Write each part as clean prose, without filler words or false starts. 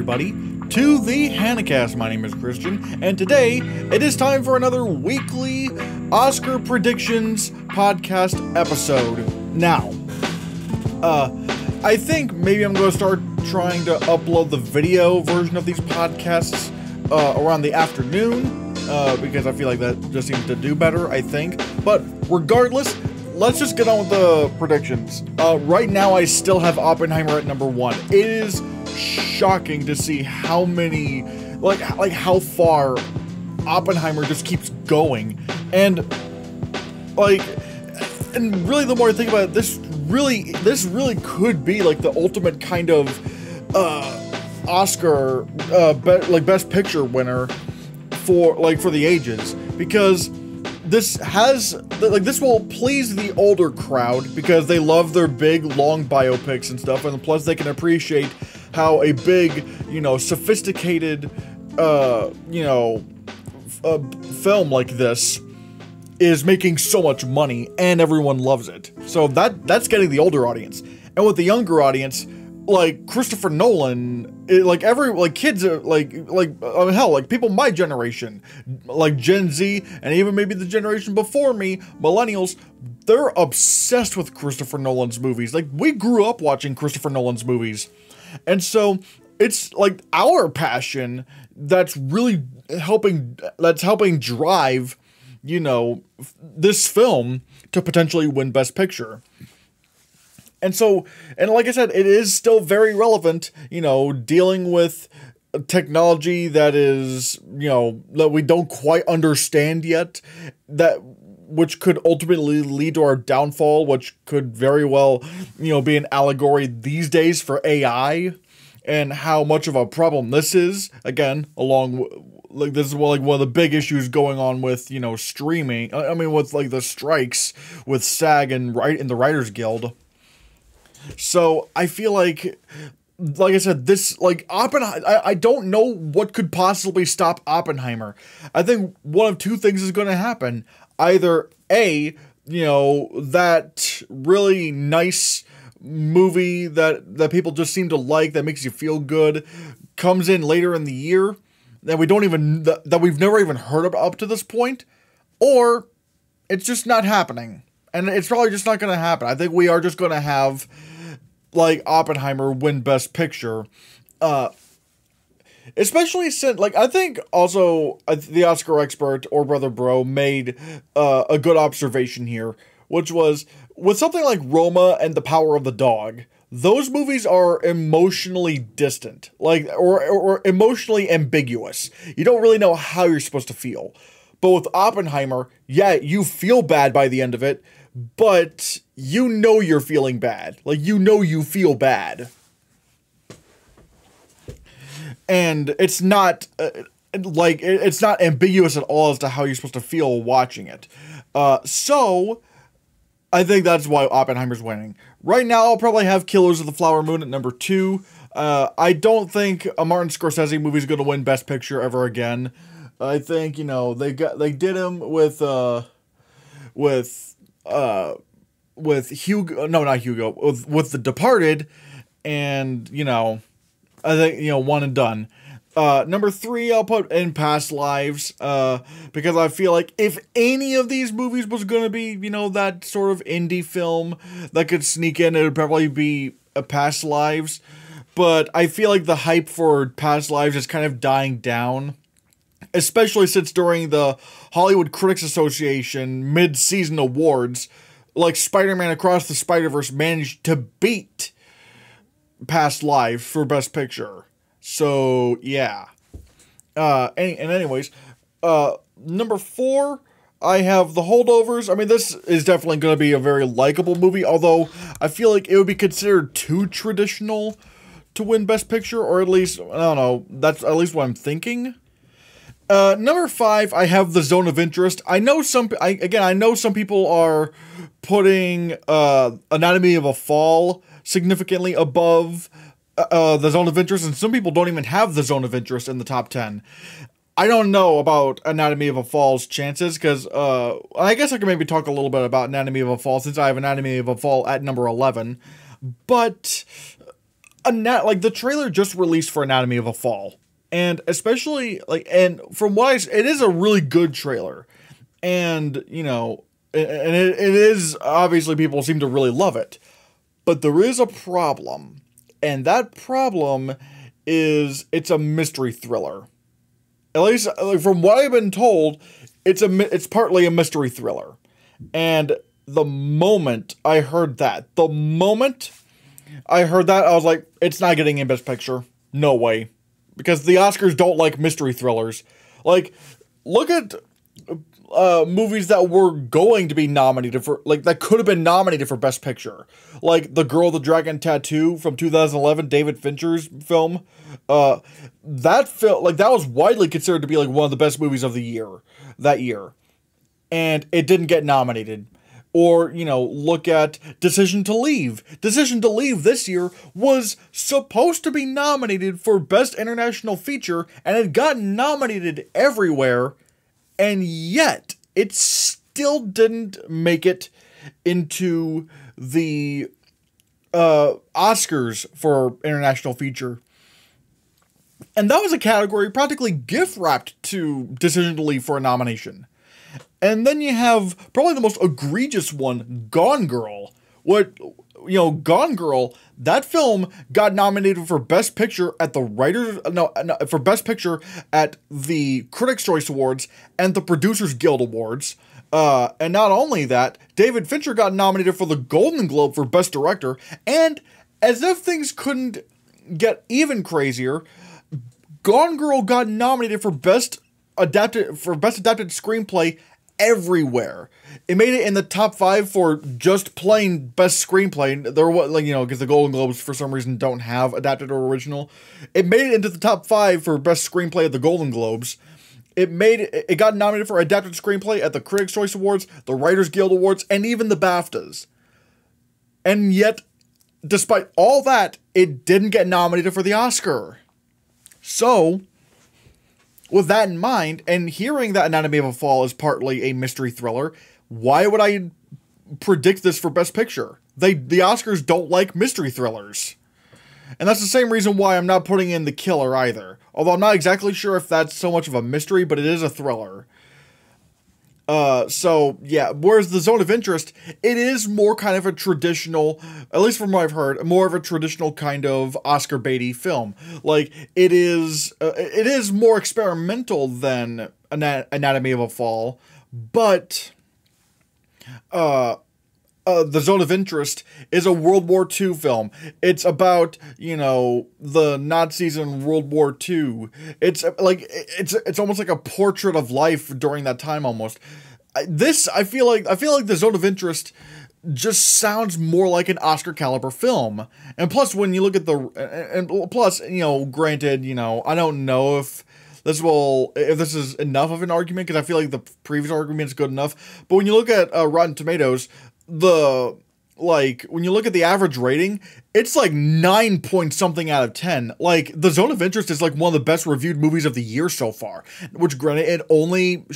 everybody, to the Hanacast. My name is Christian, and today it is time for another weekly Oscar predictions podcast episode. Now, I think maybe I'm going to start trying to upload the video version of these podcasts around the afternoon, because I feel like that just seems to do better, I think. But regardless, let's just get on with the predictions. Right now, I still have Oppenheimer at number 1. It is shocking to see how many, like how far Oppenheimer just keeps going, and really the more I think about it, this really could be like the ultimate kind of Oscar best picture winner for the ages, because this will please the older crowd because they love their big long biopics and stuff, and plus they can appreciate how a big, sophisticated film like this is making so much money and everyone loves it. So that's getting the older audience. And with the younger audience, like Christopher Nolan, kids are hell, people my generation, like Gen Z, and even maybe the generation before me, millennials, they're obsessed with Christopher Nolan's movies. Like, we grew up watching Christopher Nolan's movies. And so it's like our passion that's really helping drive, this film to potentially win Best Picture. And so, and like I said, it is still very relevant, dealing with technology that is, that we don't quite understand yet, which could ultimately lead to our downfall, which could very well, be an allegory these days for AI and how much of a problem this is. Again, this is one of the big issues going on with, streaming. I mean, with the strikes with SAG and in the Writers Guild. So I feel like I said, this, Oppenheimer, I don't know what could possibly stop Oppenheimer. I think one of two things is going to happen. Either A, that really nice movie that people just seem to like, that makes you feel good, comes in later in the year, that we've never even heard of up to this point, or it's just not happening. And it's probably just not going to happen. I think we are just going to have Oppenheimer win Best Picture, especially since, I think also the Oscar expert or Brother Bro made a good observation here, which was with something like Roma and The Power of the Dog, those movies are emotionally distant, or emotionally ambiguous. You don't really know how you're supposed to feel. But with Oppenheimer, yeah, you feel bad by the end of it, but you're feeling bad. You feel bad. And it's not, it's not ambiguous at all as to how you're supposed to feel watching it. So, I think that's why Oppenheimer's winning. Right now, I'll probably have Killers of the Flower Moon at number 2. I don't think a Martin Scorsese movie is going to win Best Picture ever again. I think, they did him with Hugo, no, not Hugo, with The Departed, and, I think, one and done. Number 3, I'll put in Past Lives, because I feel like if any of these movies was going to be, that sort of indie film that could sneak in, it would probably be Past Lives. But I feel like the hype for Past Lives is kind of dying down, especially since during the Hollywood Critics Association mid-season awards, Spider-Man Across the Spider-Verse managed to beat Past Lives for Best Picture. So, yeah. Anyways, number 4, I have The Holdovers. I mean, this is definitely going to be a very likable movie, although I feel like it would be considered too traditional to win Best Picture, or at least, I don't know, that's at least what I'm thinking. Number 5, I have The Zone of Interest. I know some people are putting Anatomy of a Fall significantly above The Zone of Interest, and some people don't even have The Zone of Interest in the top 10. I don't know about Anatomy of a Fall's chances, because I guess I can maybe talk a little bit about Anatomy of a Fall, since I have Anatomy of a Fall at number 11. But like the trailer just released for Anatomy of a Fall, and especially like, and from what it is a really good trailer, and you know, and it is obviously people seem to really love it, but there is a problem, and that problem is it's a mystery thriller. At least like, from what I've been told, it's partly a mystery thriller, and the moment I heard that, I was like, it's not getting in Best Picture. No way. Because the Oscars don't like mystery thrillers. Like, look at movies that were going to be nominated for, like, that could have been nominated for Best Picture. Like, The Girl with the Dragon Tattoo from 2011, David Fincher's film. That film, like, that was widely considered to be, like, one of the best movies of the year, that year. And it didn't get nominated. Or, you know, look at Decision to Leave. Decision to Leave this year was supposed to be nominated for Best International Feature, and it got nominated everywhere, and yet it still didn't make it into the Oscars for International Feature. And that was a category practically gift-wrapped to Decision to Leave for a nomination. And then you have probably the most egregious one, Gone Girl. Gone Girl, that film got nominated for Best Picture at the for Best Picture at the Critics' Choice Awards and the Producers Guild Awards. And not only that, David Fincher got nominated for the Golden Globe for Best Director. And as if things couldn't get even crazier, Gone Girl got nominated for Best Adapted Screenplay everywhere. It made it in the top 5 for just plain Best Screenplay. There was, like, you know, because the Golden Globes for some reason don't have adapted or original. It made it into the top 5 for Best Screenplay at the Golden Globes. It got nominated for adapted screenplay at the Critics' Choice Awards, the Writers Guild Awards, and even the BAFTAs. And yet, despite all that, it didn't get nominated for the Oscar. So, with that in mind, and hearing that Anatomy of a Fall is partly a mystery thriller, why would I predict this for Best Picture? The Oscars don't like mystery thrillers. And that's the same reason why I'm not putting in The Killer either. Although I'm not exactly sure if that's so much of a mystery, but it is a thriller. So, yeah, whereas The Zone of Interest, it is more kind of a traditional, at least from what I've heard, more of a traditional kind of Oscar baity film. Like, it is more experimental than Anatomy of a Fall, but, The Zone of Interest is a World War II film. It's about, you know, the Nazis in World War II. It's like, it's almost like a portrait of life during that time almost. I feel like The Zone of Interest just sounds more like an Oscar caliber film. And plus, when you look at you know, granted, you know, I don't know if this is enough of an argument, because I feel like the previous argument is good enough. But when you look at Rotten Tomatoes, when you look at the average rating, it's like 9 point something out of 10. Like, The Zone of Interest is like one of the best reviewed movies of the year so far. Which, granted, it only,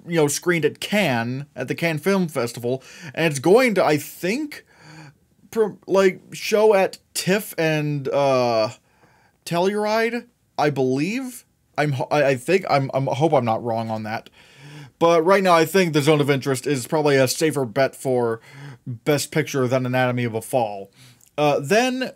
you know, screened at Cannes, at the Cannes Film Festival. And it's going to, I think, show at TIFF and, Telluride, I believe. I hope I'm not wrong on that. But right now, I think The Zone of Interest is probably a safer bet for Best Picture than Anatomy of a Fall. Then,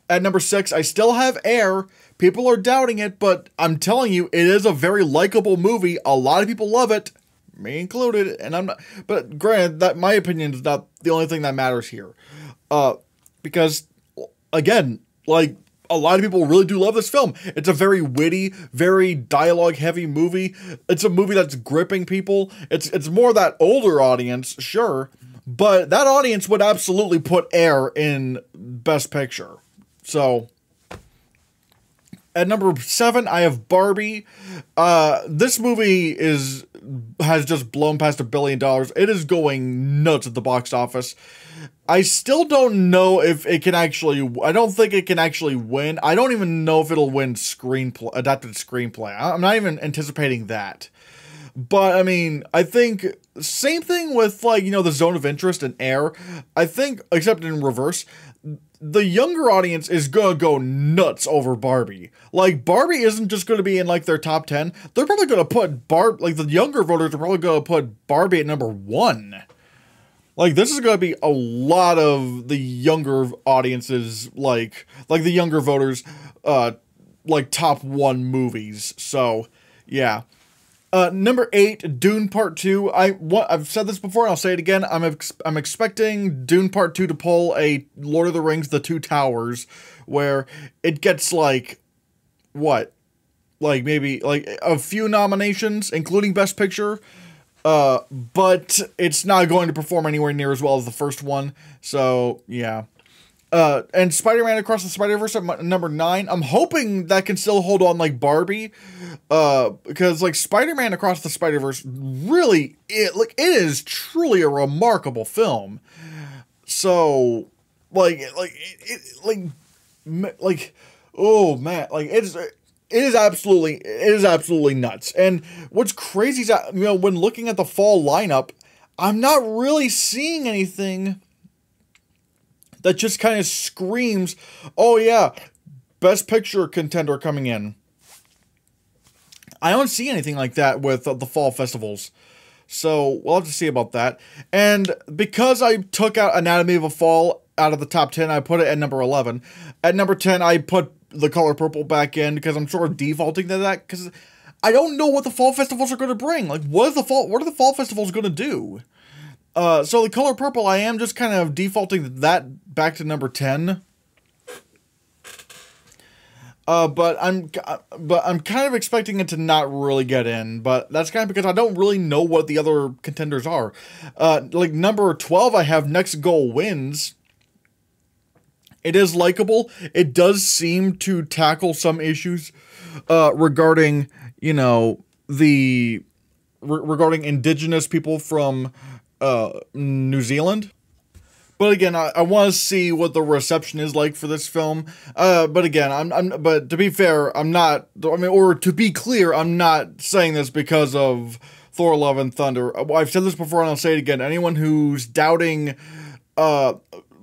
at number 6, I still have Air. People are doubting it, but I'm telling you, it is a very likable movie. A lot of people love it, me included, and I'm not. But granted, that my opinion is not the only thing that matters here. Because, again, like, a lot of people really do love this film. It's a very witty, very dialogue-heavy movie. It's a movie that's gripping people. It's more that older audience, sure, but that audience would absolutely put Air in Best Picture. So, at number 7, I have Barbie. This movie has just blown past $1 billion. It is going nuts at the box office. I still don't know if it can actually. I don't think it can actually win. I don't even know if it'll win adapted screenplay. I'm not even anticipating that. But I mean, I think same thing with like, you know, the Zone of Interest and Air. I think, except in reverse, the younger audience is gonna go nuts over Barbie. Like, Barbie isn't just gonna be in like their top 10. They're probably gonna put like the younger voters are probably gonna put Barbie at number 1. Like, this is gonna be a lot of the younger audiences, like the younger voters, like top 1 movies. So, yeah. Number 8, Dune Part 2. I've said this before and I'll say it again. I'm expecting Dune Part 2 to pull a Lord of the Rings The Two Towers, where it gets like, what? Like maybe like a few nominations, including Best Picture. But it's not going to perform anywhere near as well as the first one. So, yeah. And Spider-Man Across the Spider-Verse at number 9. I'm hoping that can still hold on like Barbie. Because like Spider-Man Across the Spider-Verse really, it is truly a remarkable film. So, oh man, like it is absolutely nuts. And what's crazy is that, you know, when looking at the fall lineup, I'm not really seeing anything that just kind of screams, oh yeah, Best Picture contender coming in. I don't see anything like that with the fall festivals. So we'll have to see about that. And because I took out Anatomy of a Fall out of the top 10, I put it at number 11. At number 10, I put The Color Purple back in because I'm sort of defaulting to that because I don't know what the fall festivals are going to bring. Like, what are the fall festivals going to do? So The Color Purple, I am just kind of defaulting that back to number 10. But I'm kind of expecting it to not really get in, but that's kind of because I don't really know what the other contenders are. Like number 12, I have Next Goal Wins. It is likable. It does seem to tackle some issues, regarding, you know, regarding indigenous people from, New Zealand. But again, I want to see what the reception is like for this film. But again, but to be fair, I'm not, I mean, or to be clear, I'm not saying this because of Thor: Love and Thunder. I've said this before and I'll say it again. Anyone who's doubting,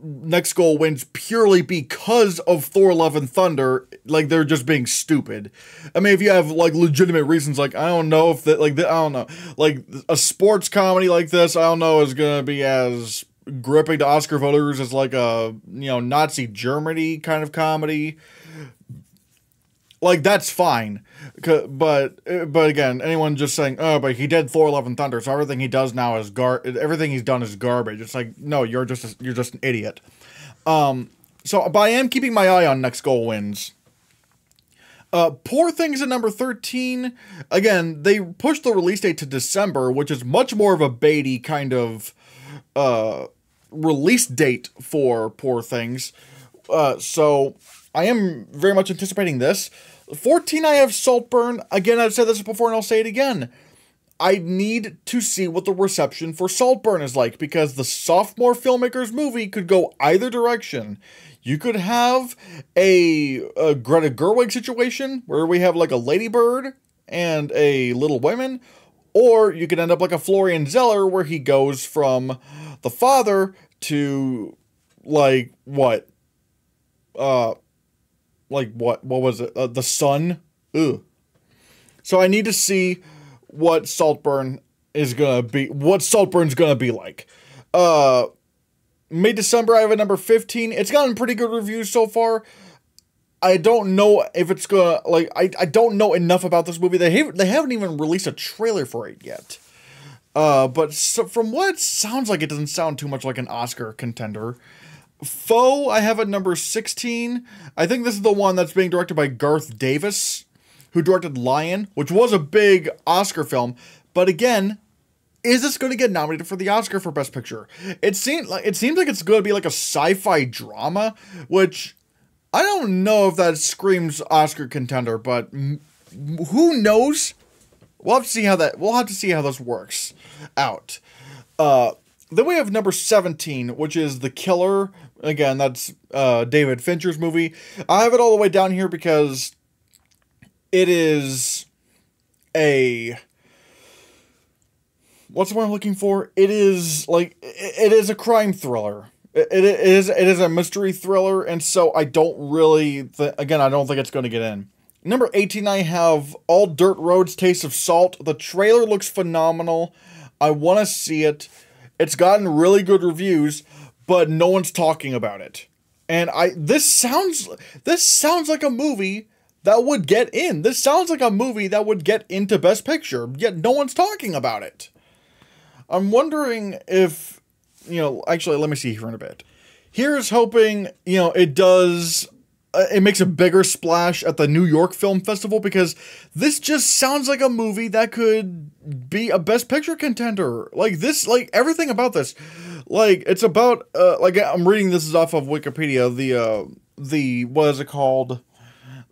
Next Goal Wins purely because of Thor: Love and Thunder, like, they're just being stupid. I mean, if you have like legitimate reasons, like, I don't know if that, like, I don't know, like a sports comedy like this, I don't know, is gonna be as gripping to Oscar voters as like a, you know, Nazi Germany kind of comedy. Like, that's fine. But again, anyone just saying, oh, but he did Thor: Love and Thunder, so everything he does now is everything he's done is garbage. It's like, no, you're just an idiot. So, but I am keeping my eye on Next Goal Wins. Poor Things at number 13. Again, they pushed the release date to December, which is much more of a baity kind of release date for Poor Things. So I am very much anticipating this. 14, I have Saltburn. Again, I've said this before and I'll say it again. I need to see what the reception for Saltburn is like, because the sophomore filmmakers movie could go either direction. You could have a Greta Gerwig situation where we have like a Lady Bird and a Little Women, or you could end up like a Florian Zeller where he goes from the father to like what? What was it? The son? Ugh. So I need to see what Saltburn is gonna be, what Saltburn's gonna be like. Mid-December, I have a number 15. It's gotten pretty good reviews so far. I don't know if it's gonna, like, I don't know enough about this movie. They haven't even released a trailer for it yet. But so from what it sounds like, it doesn't sound too much like an Oscar contender. Foe, I have at number 16. I think this is the one that's being directed by Garth Davis, who directed Lion, which was a big Oscar film. But again, is this going to get nominated for the Oscar for Best Picture? It seems like it's going to be like a sci-fi drama, which I don't know if that screams Oscar contender, but who knows? We'll have to see how this works out. Then we have number 17, which is The Killer. Again, that's David Fincher's movie. I have it all the way down here because it is a what's the word I'm looking for? It is like it is a crime thriller. It is a mystery thriller, and so I don't really again I don't think it's going to get in. Number 18, I have All Dirt Roads Taste of Salt. The trailer looks phenomenal. I want to see it. It's gotten really good reviews, but no one's talking about it. And this sounds like a movie that would get in. This sounds like a movie that would get into Best Picture, yet no one's talking about it. I'm wondering if, actually, let me see here in a bit. Here's hoping, it does, it makes a bigger splash at the New York Film Festival, because this just sounds like a movie that could be a Best Picture contender. Like this, like everything about this, like it's about, like I'm reading this is off of Wikipedia, the, what is it called?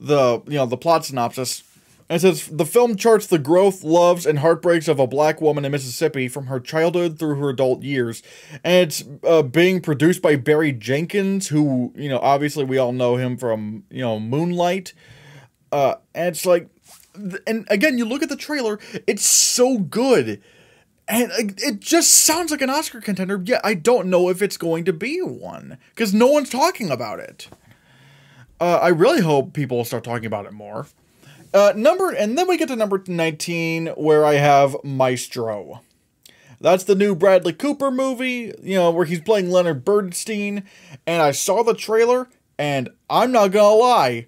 The plot synopsis. And it says, the film charts the growth, loves, and heartbreaks of a black woman in Mississippi from her childhood through her adult years. And it's being produced by Barry Jenkins, who, obviously we all know him from, Moonlight. And it's like, and again, you look at the trailer, it's so good. And it just sounds like an Oscar contender, yet I don't know if it's going to be one. Because no one's talking about it. I really hope people will start talking about it more. And then we get to number 19, where I have Maestro. That's the new Bradley Cooper movie, where he's playing Leonard Bernstein. And I saw the trailer, and I'm not gonna lie,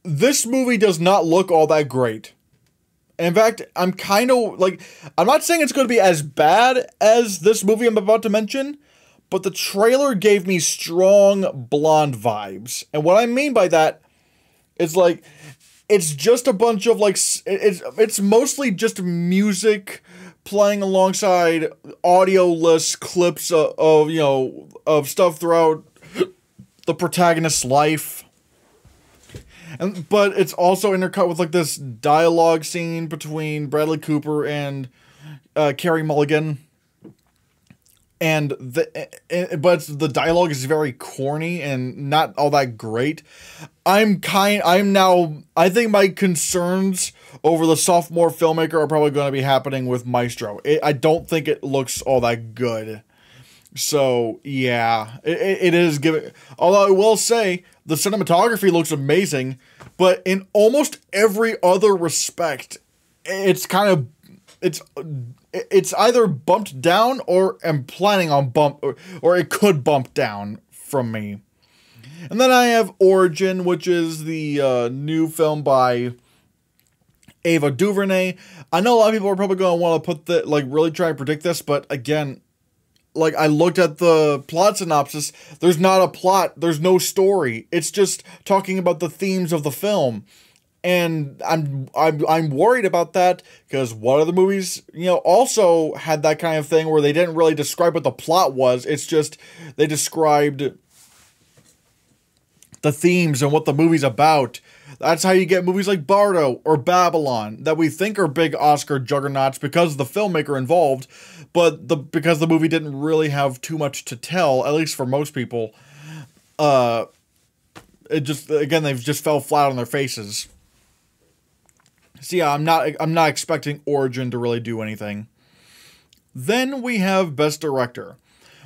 this movie does not look all that great. In fact, I'm kind of, like, I'm not saying it's going to be as bad as this movie I'm about to mention, but the trailer gave me strong Blonde vibes. And what I mean by that is, like, it's just a bunch of, like, it's mostly just music playing alongside audio-less clips of stuff throughout the protagonist's life. But it's also intercut with, like, this dialogue scene between Bradley Cooper and Carey Mulligan. And but the dialogue is very corny and not all that great. I think my concerns over the sophomore filmmaker are probably going to be happening with Maestro. I don't think it looks all that good. So, yeah, it is giving, although I will say the cinematography looks amazing, but in almost every other respect, it's either bumped down or am planning on or it could bump down from me. And then I have Origin, which is the new film by Ava DuVernay. I know a lot of people are probably going to want to really try and predict this, but again, like, I looked at the plot synopsis, there's not a plot, there's no story. It's just talking about the themes of the film. And I'm worried about that, because one of the movies, also had that kind of thing where they didn't really describe what the plot was. It's just, they described the themes and what the movie's about. That's how you get movies like Bardo or Babylon, that we think are big Oscar juggernauts because of the filmmaker involved, but because the movie didn't really have too much to tell, at least for most people, it just, again, they've just fell flat on their faces. So yeah, I'm not expecting Origin to really do anything. Then we have Best Director.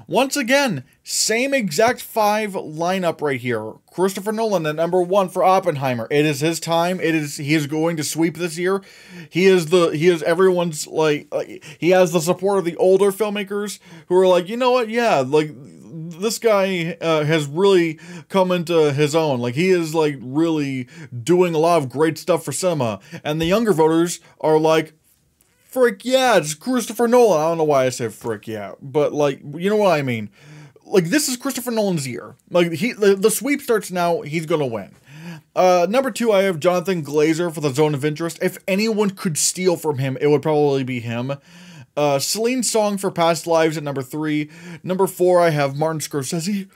Once again, same exact 5 lineup right here. Christopher Nolan at number 1 for Oppenheimer. It is his time. He is going to sweep this year. He is everyone's, like, he has the support of the older filmmakers who are like, you know what? Yeah, like, this guy has really come into his own. Like, he is, like, really doing a lot of great stuff for cinema. And the younger voters are like, frick yeah, it's Christopher Nolan. I don't know why I said frick yeah, but, like, you know what I mean. Like, this is Christopher Nolan's year. Like, the sweep starts now. He's gonna win. Number 2, I have Jonathan Glazer for The Zone of Interest. If anyone could steal from him, it would probably be him. Celine Song for Past Lives at number 3. Number 4, I have Martin Scorsese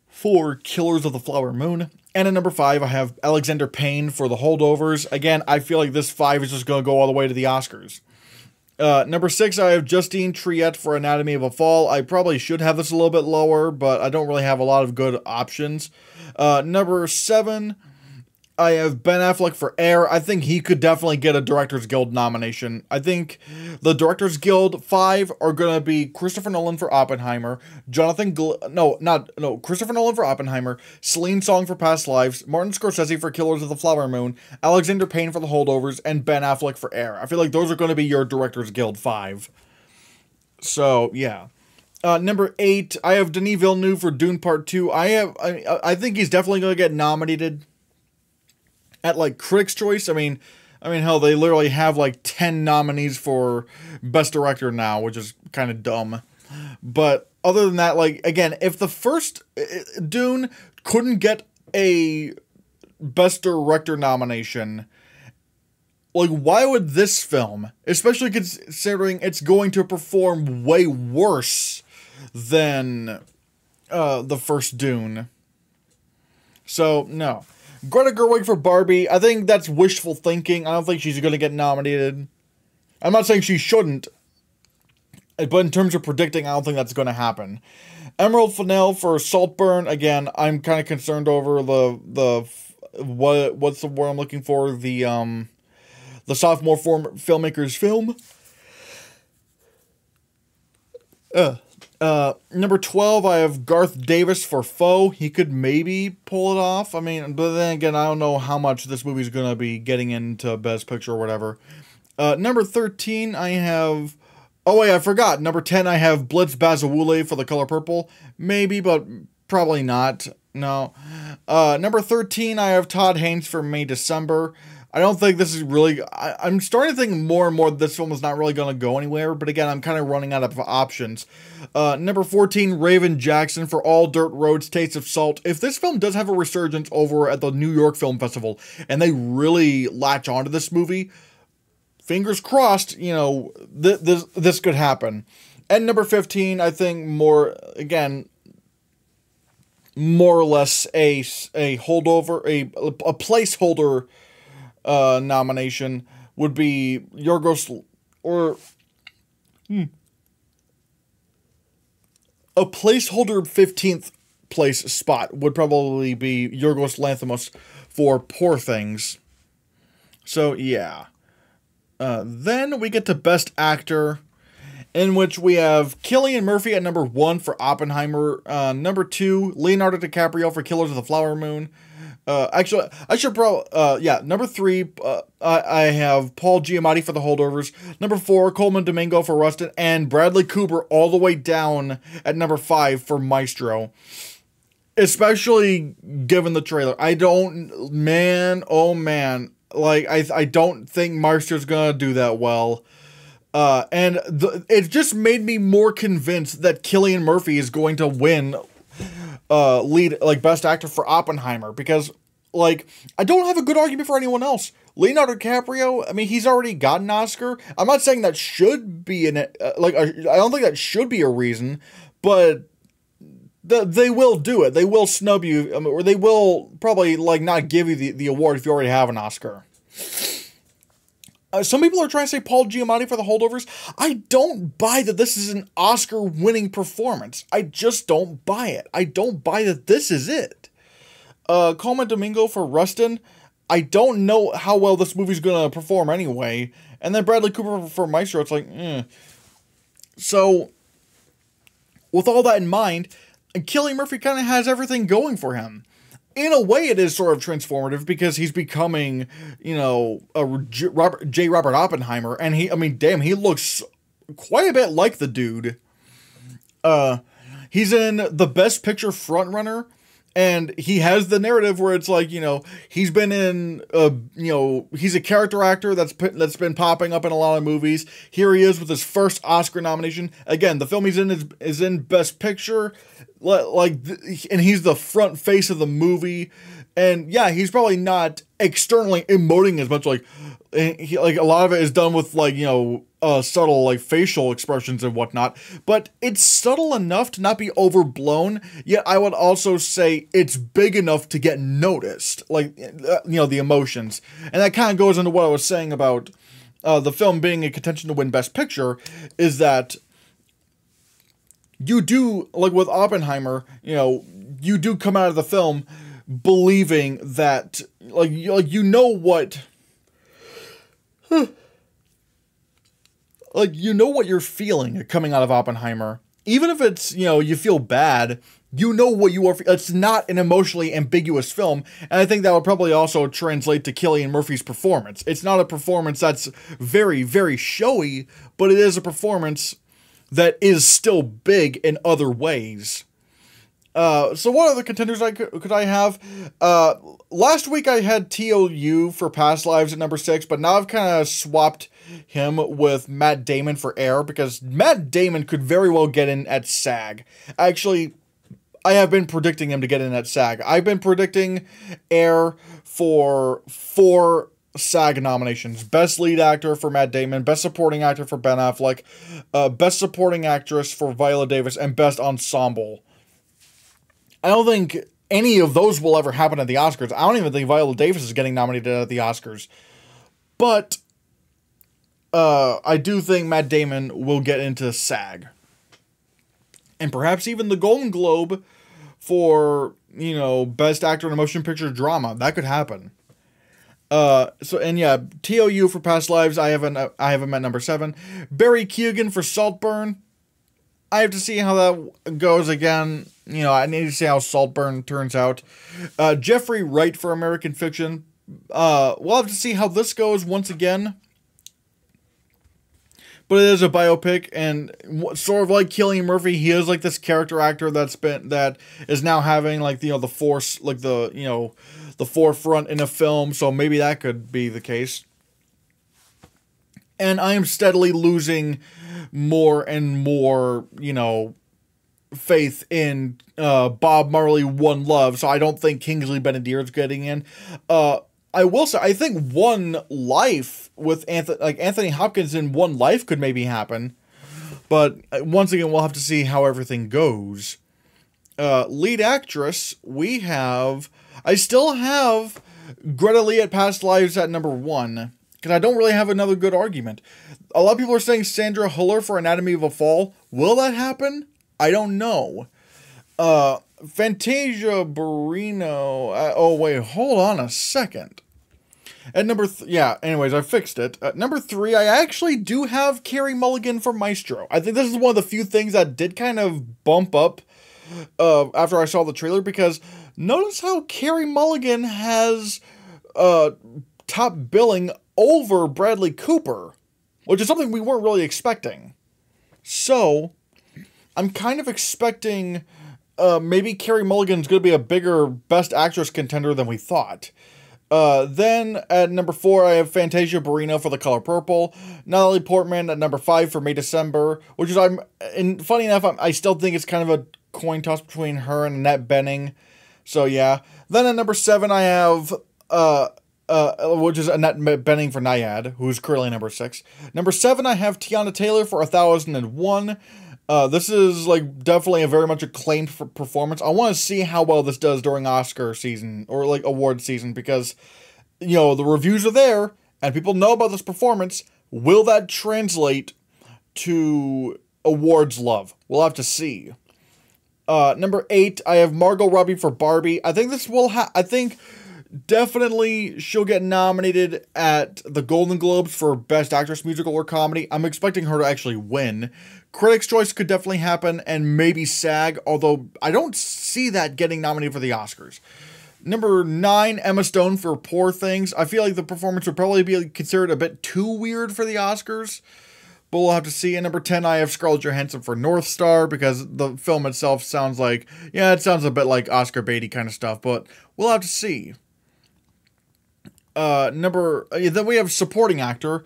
for Killers of the Flower Moon. And at number 5, I have Alexander Payne for The Holdovers. Again, I feel like this 5 is just going to go all the way to the Oscars. Number 6, I have Justine Triet for Anatomy of a Fall. I probably should have this a little bit lower, but I don't really have a lot of good options. Number 7, I have Ben Affleck for Air. I think he could definitely get a Directors Guild nomination. I think the Directors Guild 5 are gonna be Christopher Nolan for Oppenheimer, Christopher Nolan for Oppenheimer, Celine Song for Past Lives, Martin Scorsese for Killers of the Flower Moon, Alexander Payne for The Holdovers, and Ben Affleck for Air. I feel like those are gonna be your Directors Guild 5. So, yeah. Number 8, I have Denis Villeneuve for Dune Part 2. I think he's definitely gonna get nominated at like Critics' Choice. I mean, hell, they literally have like 10 nominees for Best Director now, which is kind of dumb. But other than that, like, again, if the first Dune couldn't get a Best Director nomination, like, why would this film, especially considering it's going to perform way worse than the first Dune? So, no. Greta Gerwig for Barbie, I think that's wishful thinking. I don't think she's going to get nominated. I'm not saying she shouldn't, but in terms of predicting, I don't think that's going to happen. Emerald Fennell for Saltburn, again, I'm kind of concerned over what's the word I'm looking for? The sophomore filmmaker's film. Number 12, I have Garth Davis for Foe. He could maybe pull it off. I mean, but then again, I don't know how much this movie's gonna be getting into Best Picture or whatever. Number 13, I have... Oh wait, I forgot. Number 10, I have Blitz Bazawule for The Color Purple. Maybe, but probably not. No. Number 13, I have Todd Haynes for May December. I don't think this is really... I'm starting to think more and more that this film is not really going to go anywhere, but again, I'm kind of running out of options. Number 14, Raven Jackson for All Dirt Roads Taste of Salt. If this film does have a resurgence over at the New York Film Festival, and they really latch onto this movie, fingers crossed, you know, this could happen. And number 15, I think more or less a holdover, a placeholder nomination would be Yorgos, or a placeholder 15th place spot would probably be Yorgos Lanthimos for Poor Things. So yeah. Then we get to Best Actor, in which we have Cillian Murphy at number 1 for Oppenheimer, number 2, Leonardo DiCaprio for Killers of the Flower Moon. Actually, I should number 3, I have Paul Giamatti for The Holdovers, number 4, Coleman Domingo for Rustin, and Bradley Cooper all the way down at number 5 for Maestro. Especially given the trailer. I don't think Maestro's gonna do that well. And it just made me more convinced that Cillian Murphy is going to win Best Actor for Oppenheimer, because, like, I don't have a good argument for anyone else. Leonardo DiCaprio, I mean, he's already got an Oscar. I'm not saying that should be I don't think that should be a reason, but they will do it. They will snub you, or they will probably, like, not give you the award if you already have an Oscar. Some people are trying to say Paul Giamatti for The Holdovers. I don't buy that this is an Oscar-winning performance. I just don't buy it. I don't buy that this is it. Coleman Domingo for Rustin. I don't know how well this movie's gonna perform anyway. And then Bradley Cooper for Maestro. It's like, So, with all that in mind, Cillian Murphy kind of has everything going for him. In a way, it is sort of transformative because he's becoming, you know, a Robert Oppenheimer, and he looks quite a bit like the dude. He's in the Best Picture frontrunner, and he has the narrative where it's like, you know, he's been in, he's a character actor that's been popping up in a lot of movies. Here he is with his first Oscar nomination. Again, the film he's in is in Best Picture. And he's the front face of the movie, and yeah, he's probably not externally emoting as much. Like a lot of it is done with, like, you know, subtle, like, facial expressions and whatnot. But it's subtle enough to not be overblown. Yet I would also say it's big enough to get noticed. Like, you know, the emotions, and that kind of goes into what I was saying about the film being in contention to win Best Picture. Is that you do, like with Oppenheimer, you know, you do come out of the film believing that, like you know what, like, you know what you're feeling coming out of Oppenheimer. Even if it's, you feel bad, you know what you are. It's not an emotionally ambiguous film. And I think that would probably also translate to Cillian Murphy's performance. It's not a performance that's very, very showy, but it is a performance that is still big in other ways. So what other contenders could I have? Last week I had TOU for Past Lives at number 6, but now I've kind of swapped him with Matt Damon for Air, because Matt Damon could very well get in at SAG. Actually, I have been predicting him to get in at SAG. I've been predicting Air for 4 SAG nominations. Best Lead Actor for Matt Damon, Best Supporting Actor for Ben Affleck, Best Supporting Actress for Viola Davis, and Best Ensemble. I don't think any of those will ever happen at the Oscars. I don't even think Viola Davis is getting nominated at the Oscars. But I do think Matt Damon will get into SAG. And perhaps even the Golden Globe for, Best Actor in a Motion Picture Drama. That could happen. TOU for Past Lives, I have him at number 7. Barry Keoghan for Saltburn. I have to see how that goes again. I need to see how Saltburn turns out. Jeffrey Wright for American Fiction. We'll have to see how this goes once again. But it is a biopic, and sort of like Cillian Murphy, he is like this character actor that is now having like the force, like the forefront in a film. So maybe that could be the case. And I am steadily losing more and more, faith in Bob Marley, One Love. So I don't think Kingsley Ben-Adir is getting in. I will say, I think One Life with Anthony Hopkins in One Life could maybe happen. But once again, we'll have to see how everything goes. Lead actress, I still have Greta Lee at Past Lives at number 1. Because I don't really have another good argument. A lot of people are saying Sandra Hüller for Anatomy of a Fall. Will that happen? I don't know. Fantasia Barrino. Oh, wait, hold on a second. At number anyways, I fixed it. At number 3, I actually do have Carey Mulligan for Maestro. I think this is one of the few things that did kind of bump up after I saw the trailer, because notice how Carey Mulligan has top billing over Bradley Cooper, which is something we weren't really expecting. So, I'm kind of expecting maybe Carey Mulligan's going to be a bigger Best Actress contender than we thought. Then at number 4, I have Fantasia Barrino for The Color Purple, Natalie Portman at number 5 for May December, which is, funny enough, I still think it's kind of a coin toss between her and Annette Bening. So yeah. Then at number 7, I have which is Annette Bening for Nyad, who's currently number 6. Number 7, I have Tiana Taylor for 1001. This is like definitely a very much acclaimed performance. I want to see how well this does during Oscar season or like award season, because the reviews are there and people know about this performance. Will that translate to awards love? We'll have to see. Number 8, I have Margot Robbie for Barbie. I think this will definitely she'll get nominated at the Golden Globes for Best Actress, Musical, or Comedy. I'm expecting her to actually win. Critics' Choice could definitely happen, and maybe SAG, although I don't see that getting nominated for the Oscars. Number 9, Emma Stone for Poor Things. I feel like the performance would probably be considered a bit too weird for the Oscars, but we'll have to see. And number 10, I have Scarlett Johansson for North Star, because the film itself sounds like, it sounds a bit like Oscar baity kind of stuff, but we'll have to see. Then we have Supporting Actor.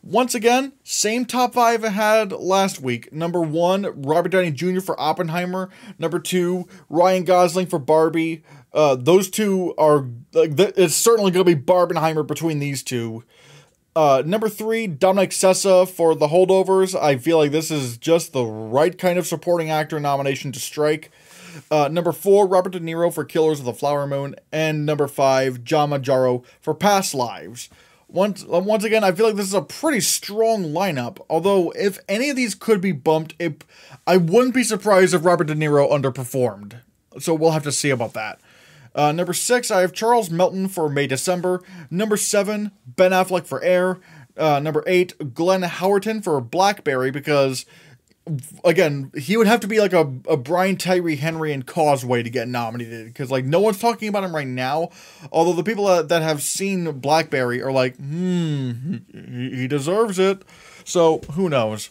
Once again, same top 5 I had last week. Number 1, Robert Downey Jr. for Oppenheimer. Number 2, Ryan Gosling for Barbie. Those two are, it's certainly going to be Barbenheimer between these two. Number 3, Dominic Sessa for The Holdovers. I feel like this is just the right kind of supporting actor nomination to strike. Number 4, Robert De Niro for Killers of the Flower Moon. And number 5, John Magaro for Past Lives. Once again, I feel like this is a pretty strong lineup. Although, if any of these could be bumped, I wouldn't be surprised if Robert De Niro underperformed. So we'll have to see about that. Number 6, I have Charles Melton for May December. Number 7, Ben Affleck for Air. Number 8, Glenn Howerton for Blackberry, because, again, he would have to be like a Brian Tyree Henry in Causeway to get nominated, because, like, no one's talking about him right now, although the people that have seen Blackberry are like, he deserves it, so who knows.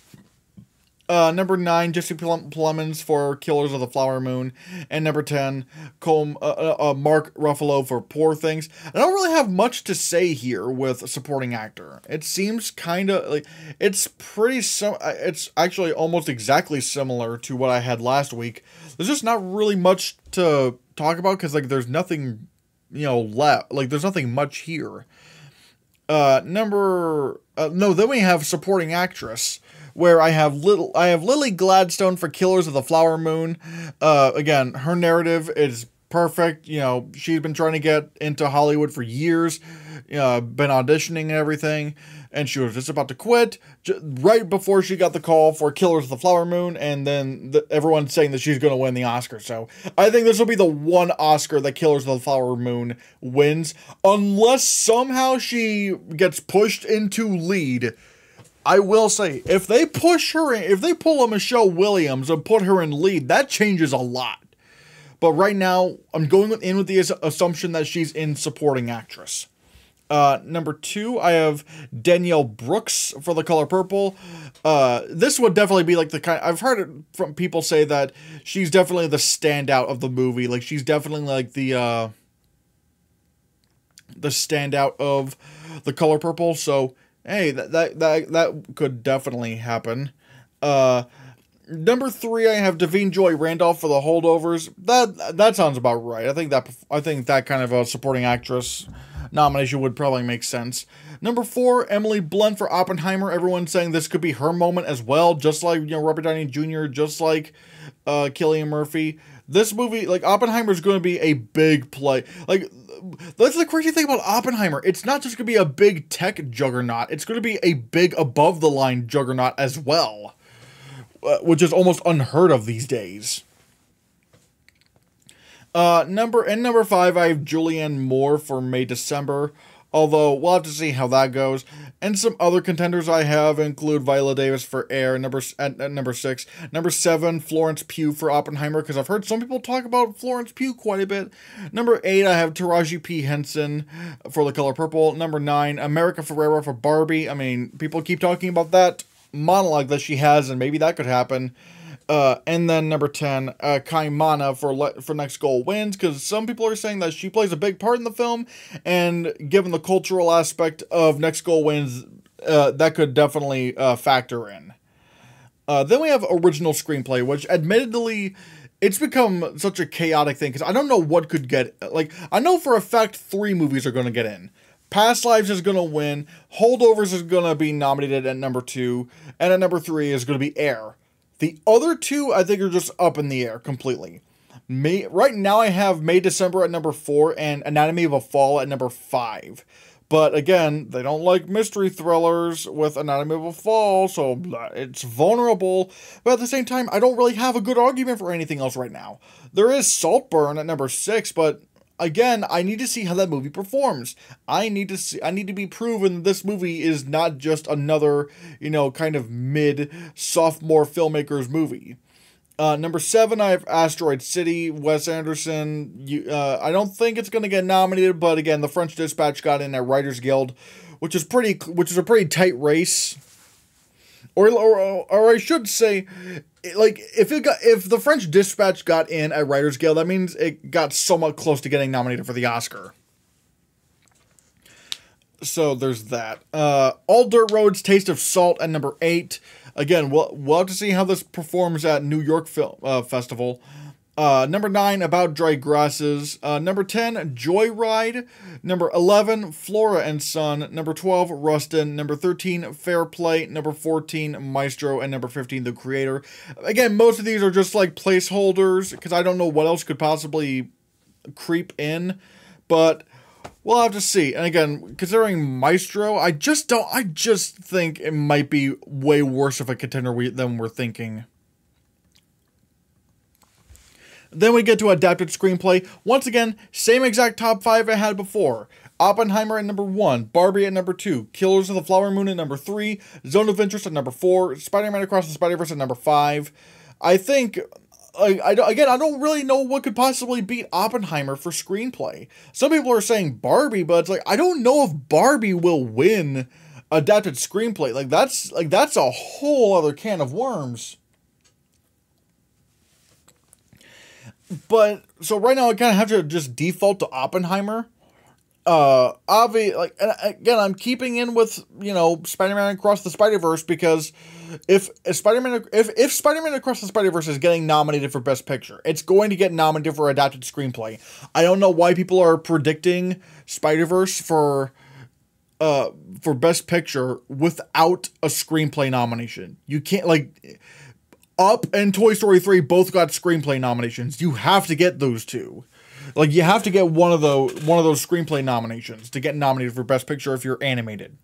Number 9, Jesse Plemons for Killers of the Flower Moon. And number 10, Mark Ruffalo for Poor Things. I don't really have much to say here with supporting actor. It seems kind of like, it's it's actually almost exactly similar to what I had last week. There's just not really much to talk about, because, like, there's nothing, left. Like, there's nothing much here. Then we have supporting actress, where I have Lily Gladstone for Killers of the Flower Moon. Again, her narrative is perfect. She's been trying to get into Hollywood for years, been auditioning and everything, and she was just about to quit right before she got the call for Killers of the Flower Moon, and then everyone's saying that she's going to win the Oscar. So I think this will be the one Oscar that Killers of the Flower Moon wins, unless somehow she gets pushed into lead. I will say, if they pull a Michelle Williams and put her in lead, that changes a lot. But right now, I'm going in with the assumption that she's in supporting actress. Number 2, I have Danielle Brooks for The Color Purple. This would definitely be like the kind, I've heard it from people say that she's definitely the standout of the movie. Like, she's definitely like the standout of The Color Purple. So, hey, that could definitely happen. Number 3, I have Davine Joy Randolph for The Holdovers. That sounds about right. I think that kind of a supporting actress nomination would probably make sense. Number 4, Emily Blunt for Oppenheimer. Everyone's saying this could be her moment as well, just like, Robert Downey Jr., just like Cillian Murphy. This movie, like, Oppenheimer is going to be a big play. Like, that's the crazy thing about Oppenheimer. It's not just going to be a big tech juggernaut. It's going to be a big above-the-line juggernaut as well, which is almost unheard of these days. Number 5, I have Julianne Moore for May December, although we'll have to see how that goes. And some other contenders I have include Viola Davis for Air, at number 6. Number 7, Florence Pugh for Oppenheimer, because I've heard some people talk about Florence Pugh quite a bit. Number 8, I have Taraji P. Henson for The Color Purple. Number 9, America Ferrera for Barbie. I mean, people keep talking about that monologue that she has, and maybe that could happen. And then number 10, Kai Mana for Next Goal Wins, because some people are saying that she plays a big part in the film, and given the cultural aspect of Next Goal Wins, that could definitely factor in. Then we have original screenplay, which admittedly, it's become such a chaotic thing, because I don't know what could get, like, I know for a fact 3 movies are going to get in. Past Lives is going to win, Holdovers is going to be nominated at number 2, and at number 3 is going to be Air. The other 2, I think, are just up in the air completely. Right now, I have May December at number 4 and Anatomy of a Fall at number 5. But again, they don't like mystery thrillers with Anatomy of a Fall, so it's vulnerable. But at the same time, I don't really have a good argument for anything else right now. There is Saltburn at number 6, but again, I need to see how that movie performs. I need to be proven this movie is not just another, kind of mid-sophomore filmmaker's movie. Number 7, I have Asteroid City, Wes Anderson. I don't think it's going to get nominated, but again, The French Dispatch got in at Writers Guild, which is a pretty tight race. Or I should say, like, if The French Dispatch got in at Writers Guild, that means it got somewhat close to getting nominated for the Oscar. So there's that. All Dirt Road's Taste of Salt at number 8. Again, we'll have to see how this performs at New York Film Festival. Number 9, About Dry Grasses. Number 10, Joyride. Number 11, Flora and Son. Number 12, Rustin. Number 13, Fair Play. Number 14, Maestro. And number 15, The Creator. Again, most of these are just like placeholders, because I don't know what else could possibly creep in. But we'll have to see. And again, considering Maestro, I just think it might be way worse of a contender than we're thinking. Then we get to adapted screenplay. Once again, same exact top 5 I had before. Oppenheimer at number 1, Barbie at number 2, Killers of the Flower Moon at number 3, Zone of Interest at number 4, Spider-Man Across the Spider-Verse at number 5. I think, I don't really know what could possibly beat Oppenheimer for screenplay. Some people are saying Barbie, but it's like, I don't know if Barbie will win adapted screenplay. That's a whole other can of worms. But, so right now I kind of have to just default to Oppenheimer. And again, I'm keeping in with, Spider-Man Across the Spider-Verse, because if Spider-Man Across the Spider-Verse is getting nominated for Best Picture, it's going to get nominated for adapted screenplay. I don't know why people are predicting Spider-Verse for Best Picture without a screenplay nomination. You can't, Up and Toy Story 3 both got screenplay nominations. You have to get those two. You have to get one of those screenplay nominations to get nominated for Best Picture if you're animated.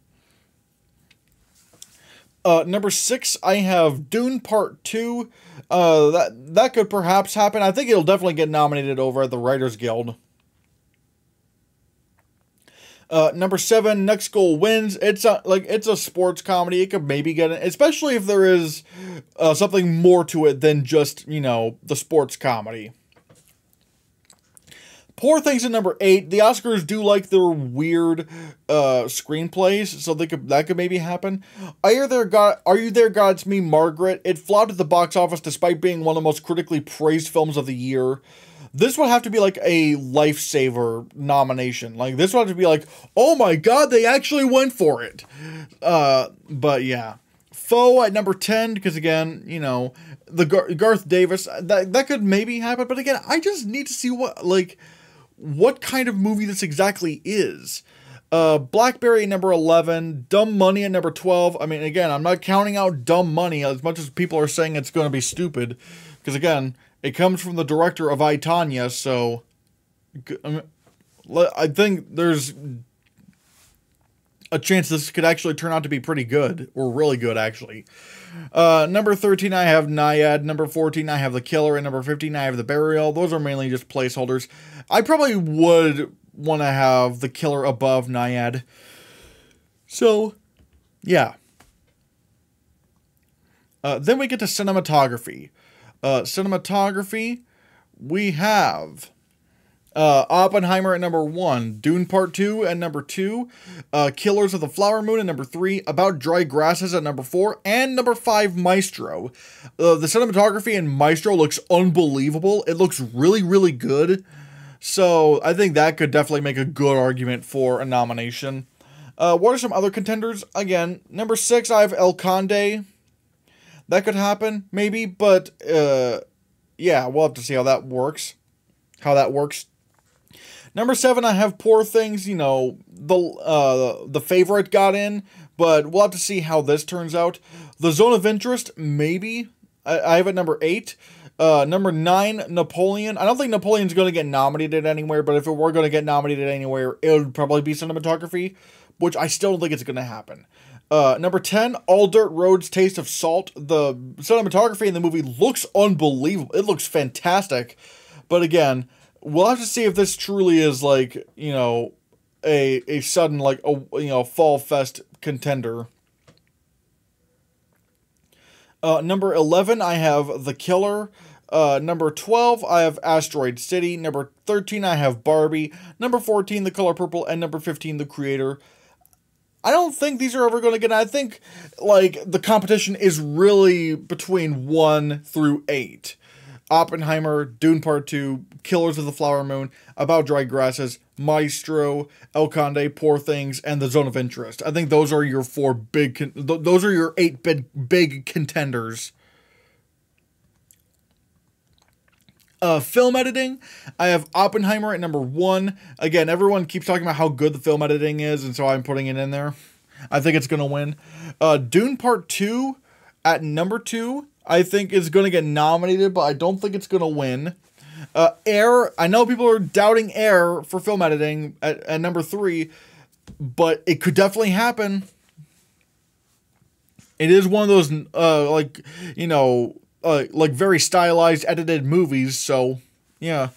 Number 6, I have Dune Part 2. That could perhaps happen. I think it'll definitely get nominated over at the Writers Guild. Number 7, Next Goal Wins. It's a sports comedy. It could maybe get it, especially if there is something more to it than just, the sports comedy. Poor Things at number 8. The Oscars do like their weird screenplays, so that could maybe happen. Are You There, God? It's Me, Margaret. It flopped at the box office despite being one of the most critically praised films of the year. This would have to be a lifesaver nomination. This would have to be oh my god, they actually went for it. But yeah. Foe at number 10, because again, the Garth Davis, that could maybe happen. But again, I just need to see what kind of movie this exactly is. Blackberry at number 11, Dumb Money at number 12. I mean, again, I'm not counting out Dumb Money as much as people are saying it's going to be stupid. Because again, it comes from the director of I, Tonya, so I think there's a chance this could actually turn out to be pretty good, or really good, actually. Number 13, I have Nyad. Number 14, I have The Killer. And number 15, I have The Burial. Those are mainly just placeholders. I probably would want to have The Killer above Nyad. So, yeah. Then we get to cinematography. Cinematography, we have Oppenheimer at number 1, Dune Part 2 at number 2, Killers of the Flower Moon at number 3, About Dry Grasses at number 4, and number 5, Maestro. The cinematography in Maestro looks unbelievable. It looks really, really good. So I think that could definitely make a good argument for a nomination. What are some other contenders? Again, number 6, I have El Conde. That could happen, maybe, but yeah, we'll have to see how that works. Number 7, I have Poor Things. The Favorite got in, but we'll have to see how this turns out. The Zone of Interest, maybe. I have it number 8. Number 9, Napoleon. I don't think Napoleon's going to get nominated anywhere, but if it were going to get nominated anywhere, it would probably be cinematography, which I still don't think it's going to happen. Number 10, All Dirt Road's Taste of Salt. The cinematography in the movie looks unbelievable. It looks fantastic. But again, we'll have to see if this truly is a sudden fall fest contender. Number 11, I have The Killer. Number 12, I have Asteroid City. Number 13, I have Barbie. Number 14, The Color Purple. And number 15, The Creator. I don't think these are ever going to get... I think, the competition is really between 1 through 8. Oppenheimer, Dune Part 2, Killers of the Flower Moon, About Dry Grasses, Maestro, El Conde, Poor Things, and The Zone of Interest. I think those are your 4 big... those are your 8 big contenders. Film editing, I have Oppenheimer at number 1. Again, everyone keeps talking about how good the film editing is, and so I'm putting it in there. I think it's going to win. Dune Part 2 at number 2, I think is going to get nominated, but I don't think it's going to win. Air, I know people are doubting Air for film editing at number 3, but it could definitely happen. It is one of those, very stylized, edited movies, so Yeah.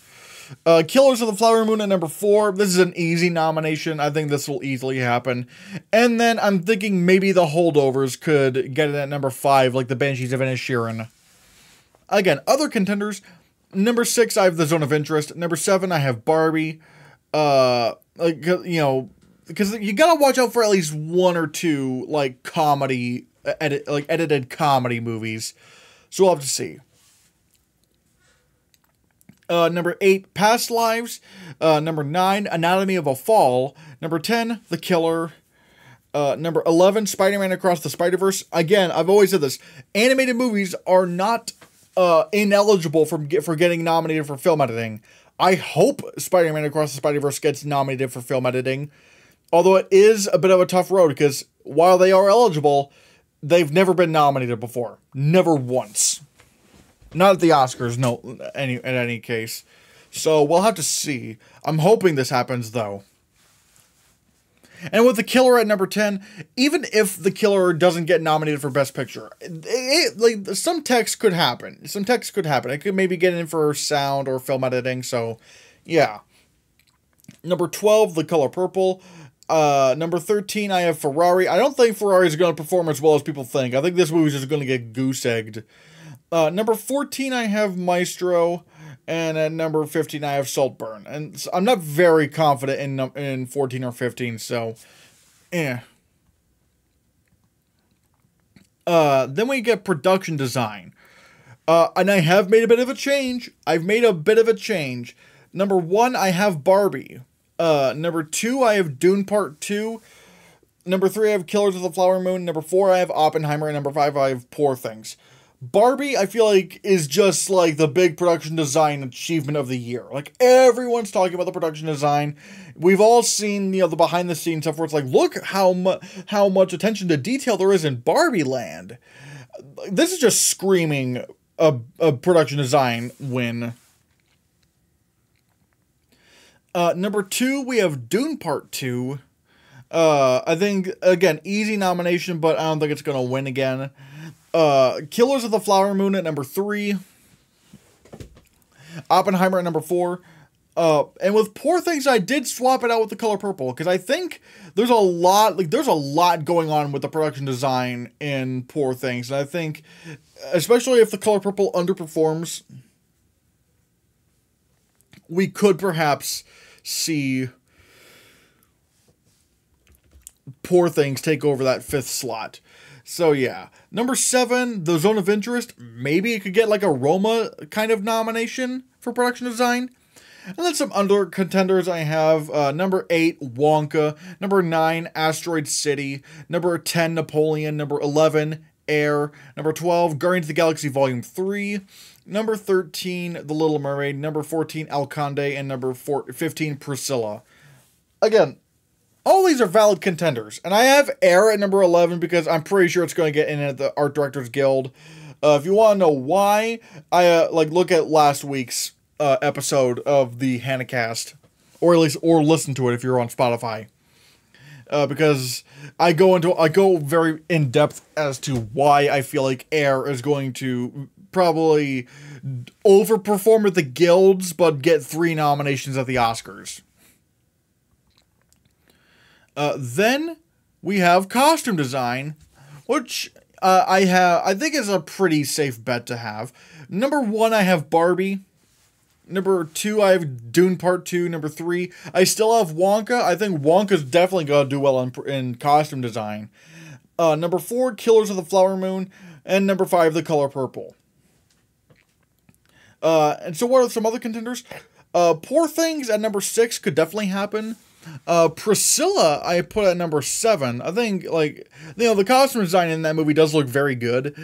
Killers of the Flower Moon at number 4. This is an easy nomination. I think this will easily happen. And then I'm thinking maybe the Holdovers could get it at number 5, like the Banshees of Inisherin. Again, other contenders. Number 6, I have The Zone of Interest. Number 7, I have Barbie. Because you gotta watch out for at least 1 or 2, like, comedy, edited comedy movies. So we'll have to see. Number 8, Past Lives. Number 9, Anatomy of a Fall. Number 10, The Killer. Number 11, Spider-Man Across the Spider-Verse. Again, I've always said this. Animated movies are not ineligible for getting nominated for film editing. I hope Spider-Man Across the Spider-Verse gets nominated for film editing. Although it is a bit of a tough road, because while they are eligible, they've never been nominated before. Never once. Not at the Oscars, no, in any case. So, we'll have to see. I'm hoping this happens, though. And with The Killer at number 10, even if The Killer doesn't get nominated for Best Picture, some text could happen. Some text could happen. It could maybe get in for sound or film editing, so, yeah. Number 12, The Color Purple. Number 13, I have Ferrari. I don't think Ferrari is going to perform as well as people think. I think this movie is just going to get goose-egged. Number 14, I have Maestro, and at number 15, I have Saltburn. And so I'm not very confident in 14 or 15, so, Then we get production design. And I have made a bit of a change. Number 1, I have Barbie. Number 2, I have Dune Part 2. Number 3, I have Killers of the Flower Moon. Number 4, I have Oppenheimer. And number 5, I have Poor Things. Barbie, I feel like, is just, like, the big production design achievement of the year. Like, everyone's talking about the production design. We've all seen, the behind-the-scenes stuff where it's like, look how much attention to detail there is in Barbie Land. This is just screaming a production design win. Number 2, we have Dune Part 2. I think, again, easy nomination, but I don't think it's going to win again. Killers of the Flower Moon at number 3. Oppenheimer at number 4. And with Poor Things, I did swap it out with The Color Purple, because I think there's a lot going on with the production design in Poor Things. And I think, especially if The Color Purple underperforms, we could perhaps see Poor Things take over that 5th slot. So yeah. Number 7, The Zone of Interest. Maybe it could get like a Roma kind of nomination for production design. And then some under contenders I have. Number 8, Wonka. Number 9, Asteroid City. Number 10, Napoleon. Number 11, Air. Number 12, Guardians of the Galaxy Volume 3. Number 13, The Little Mermaid. Number 14, El Conde. And number 15, Priscilla. Again, all these are valid contenders. And I have Air at number 11 because I'm pretty sure it's going to get in at the Art Directors Guild. If you want to know why, I look at last week's episode of the HannahCast, or listen to it if you're on Spotify. Because I go very in depth as to why I feel like Air is going to probably overperform at the guilds, but get 3 nominations at the Oscars. Then we have costume design, which I think is a pretty safe bet to have. Number 1, I have Barbie. Number 2, I have Dune Part 2. Number 3, I still have Wonka. I think Wonka's definitely going to do well in costume design. Number 4, Killers of the Flower Moon. And number 5, The Color Purple. And so what are some other contenders? Poor Things at number 6 could definitely happen. Priscilla, I put at number 7. I think, the costume design in that movie does look very good,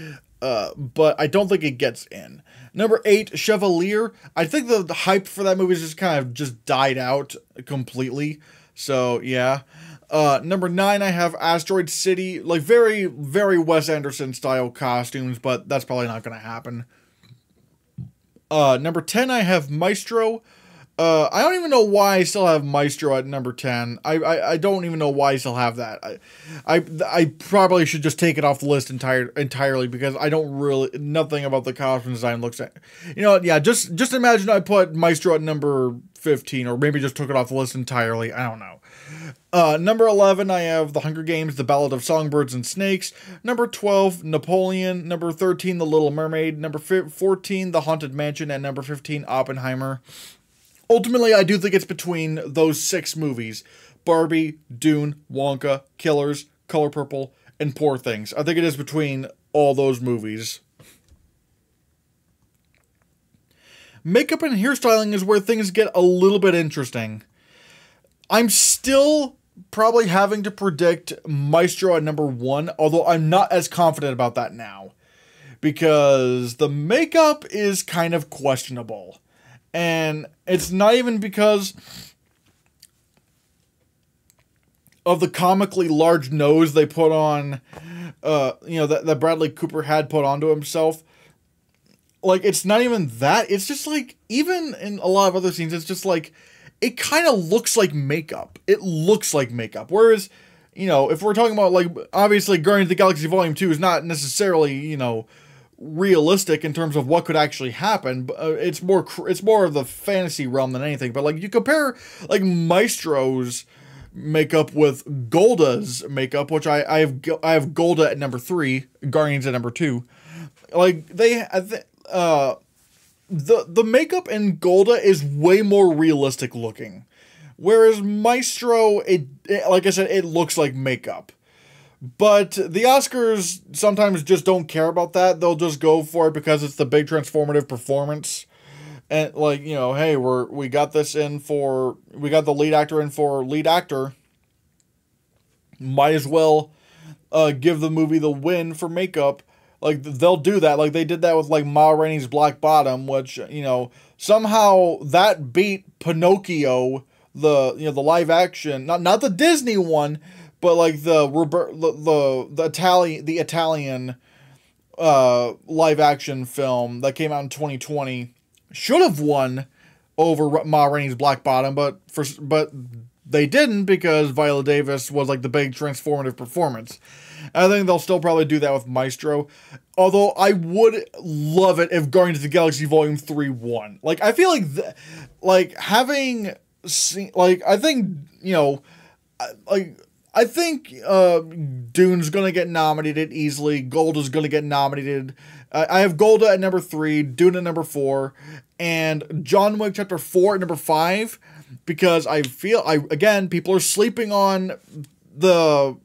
but I don't think it gets in. Number 8, Chevalier. I think the hype for that movie just kind of just died out completely, so yeah. Number 9, I have Asteroid City, very, very Wes Anderson style costumes, but that's probably not going to happen. Number 10, I have Maestro. I don't even know why I still have Maestro at number 10. I don't even know why I still have that. I probably should just take it off the list entirely because I don't really, nothing about the costume design looks at, you know, yeah, just imagine I put Maestro at number 15, or maybe just took it off the list entirely. I don't know. Number 11, I have The Hunger Games, The Ballad of Songbirds and Snakes. Number 12, Napoleon. Number 13, The Little Mermaid. Number 14, The Haunted Mansion. And number 15, Oppenheimer. Ultimately, I do think it's between those 6 movies. Barbie, Dune, Wonka, Killers, Color Purple, and Poor Things. I think it is between all those movies. Makeup and hairstyling is where things get a little bit interesting. I'm still probably having to predict Maestro at number 1, although I'm not as confident about that now. Because the makeup is kind of questionable. And it's not even because of the comically large nose they put on, that Bradley Cooper had put onto himself. Like, it's not even that. It's just like, even in a lot of other scenes, it's just like, it kind of looks like makeup. It looks like makeup. Whereas, if we're talking about, like, obviously Guardians of the Galaxy Volume 2 is not necessarily, realistic in terms of what could actually happen. But it's more of the fantasy realm than anything. But, like, you compare, like, Maestro's makeup with Golda's makeup, which I have Golda at number 3, Guardians at number 2. Like, the makeup in Golda is way more realistic looking. Whereas Maestro, like I said, it looks like makeup. But the Oscars sometimes just don't care about that. They'll just go for it because it's the big transformative performance. And, like, hey, we got the lead actor in for lead actor. Might as well give the movie the win for makeup. Like, they'll do that. Like, they did that with, like, Ma Rainey's Black Bottom, which, somehow that beat Pinocchio, the live action, not the Disney one, but, like, the Italian live action film that came out in 2020 should have won over Ma Rainey's Black Bottom, but they didn't because Viola Davis was, like, the big transformative performance. I think they'll still probably do that with Maestro. Although I would love it if Guardians of the Galaxy Volume 3 won. Like, I feel like having seen, like, I think, I think Dune's gonna get nominated easily. Golda's gonna get nominated. I have Golda at number 3, Dune at number 4, and John Wick Chapter 4 at number 5, because I feel, again, people are sleeping on the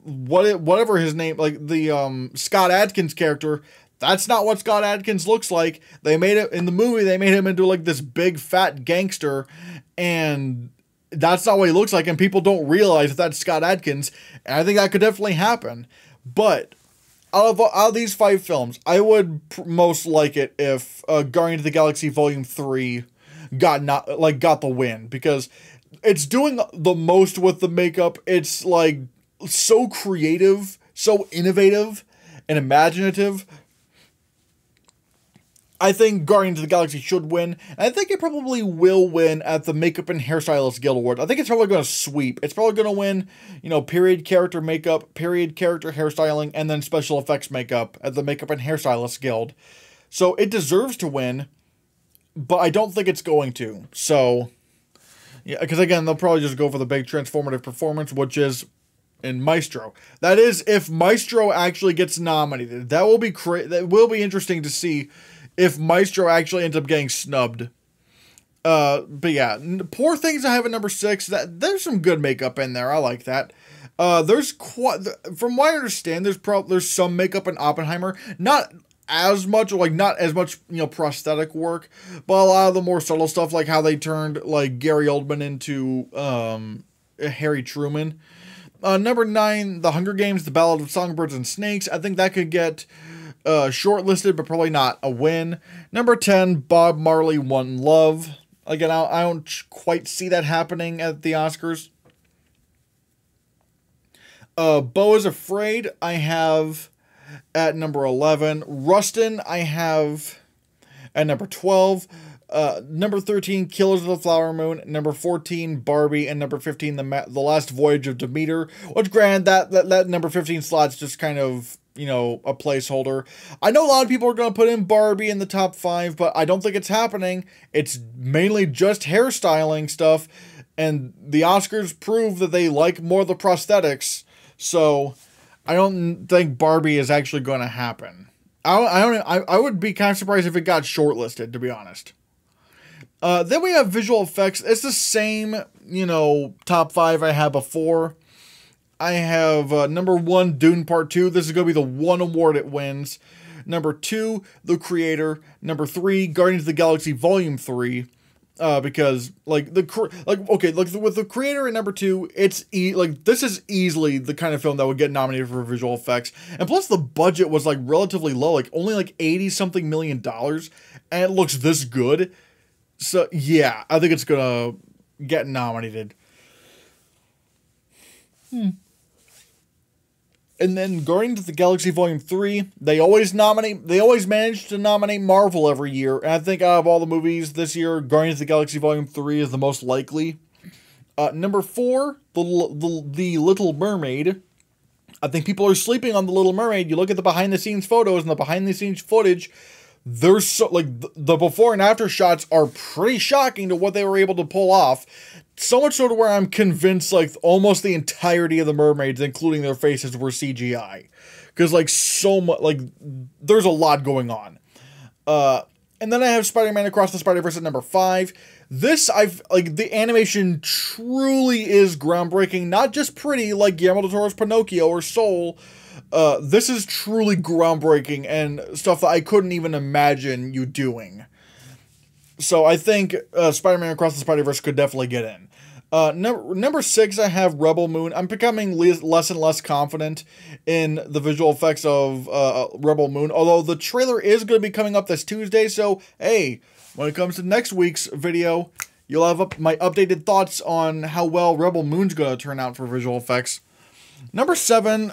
whatever his name, like the Scott Adkins character. That's not what Scott Adkins looks like. They made it in the movie. They made him into, like, this big fat gangster, and that's not what he looks like. And people don't realize that that's Scott Adkins. And I think that could definitely happen. But out of these 5 films, I would most like it if Guardians of the Galaxy Volume 3 got the win, because it's doing the most with the makeup. It's, like, so creative, so innovative, and imaginative. I think Guardians of the Galaxy should win. And I think it probably will win at the Makeup and Hairstylist Guild Awards. I think it's probably going to sweep. It's probably going to win, period character makeup, period character hairstyling, and then special effects makeup at the Makeup and Hairstylist Guild. So it deserves to win, but I don't think it's going to. So, yeah, because again, they'll probably just go for the big transformative performance, which is in Maestro. That is, if Maestro actually gets nominated. That will be interesting to see if Maestro actually ends up getting snubbed. But yeah, Poor Things I have at number 6. There's some good makeup in there. I like that. From what I understand, there's some makeup in Oppenheimer. Not as much, prosthetic work, but a lot of the more subtle stuff, like how they turned, like, Gary Oldman into Harry Truman. Number 9, The Hunger Games, The Ballad of Songbirds and Snakes. I think that could get shortlisted, but probably not a win. Number 10, Bob Marley, One Love. Again, I don't quite see that happening at the Oscars. Beau is Afraid, I have at number 11. Rustin, I have at number 12. Number 13, Killers of the Flower Moon. Number 14, Barbie. And number 15, The Last Voyage of Demeter. Which, granted, that number 15 slot's just kind of, you know, a placeholder. I know a lot of people are going to put in Barbie in the top 5, but I don't think it's happening. It's mainly just hairstyling stuff, and the Oscars prove that they like more of the prosthetics, so I don't think Barbie is actually going to happen. I would be kind of surprised if it got shortlisted, to be honest. Then we have visual effects. It's the same, you know, top 5 I had before. I have number 1, Dune Part 2. This is going to be the one award it wins. Number 2, The Creator. Number 3, Guardians of the Galaxy Volume 3. Because with The Creator at number 2, this is easily the kind of film that would get nominated for visual effects. And plus the budget was like relatively low, like only like 80 something million dollars, and it looks this good. So yeah, I think it's gonna get nominated. And then Guardians of the Galaxy Volume 3, they always manage to nominate Marvel every year. And I think out of all the movies this year, Guardians of the Galaxy Volume 3 is the most likely. Number 4, The Little Mermaid. I think people are sleeping on The Little Mermaid. You look at the behind-the-scenes photos and the behind-the-scenes footage, there's so, like, the before and after shots are pretty shocking to what they were able to pull off. So much so to where I'm convinced, like, almost the entirety of the mermaids, including their faces, were CGI. Because, like, so much, like, there's a lot going on. And then I have Spider-Man Across the Spider-Verse at number 5. This, the animation truly is groundbreaking. Not just pretty, like Guillermo del Toro's Pinocchio or Soul. This is truly groundbreaking and stuff that I couldn't even imagine you doing. So I think Spider-Man Across the Spider-Verse could definitely get in. Number 6, I have Rebel Moon. I'm becoming less and less confident in the visual effects of Rebel Moon, although the trailer is going to be coming up this Tuesday, so hey, when it comes to next week's video, you'll have my updated thoughts on how well Rebel Moon's going to turn out for visual effects. Number 7,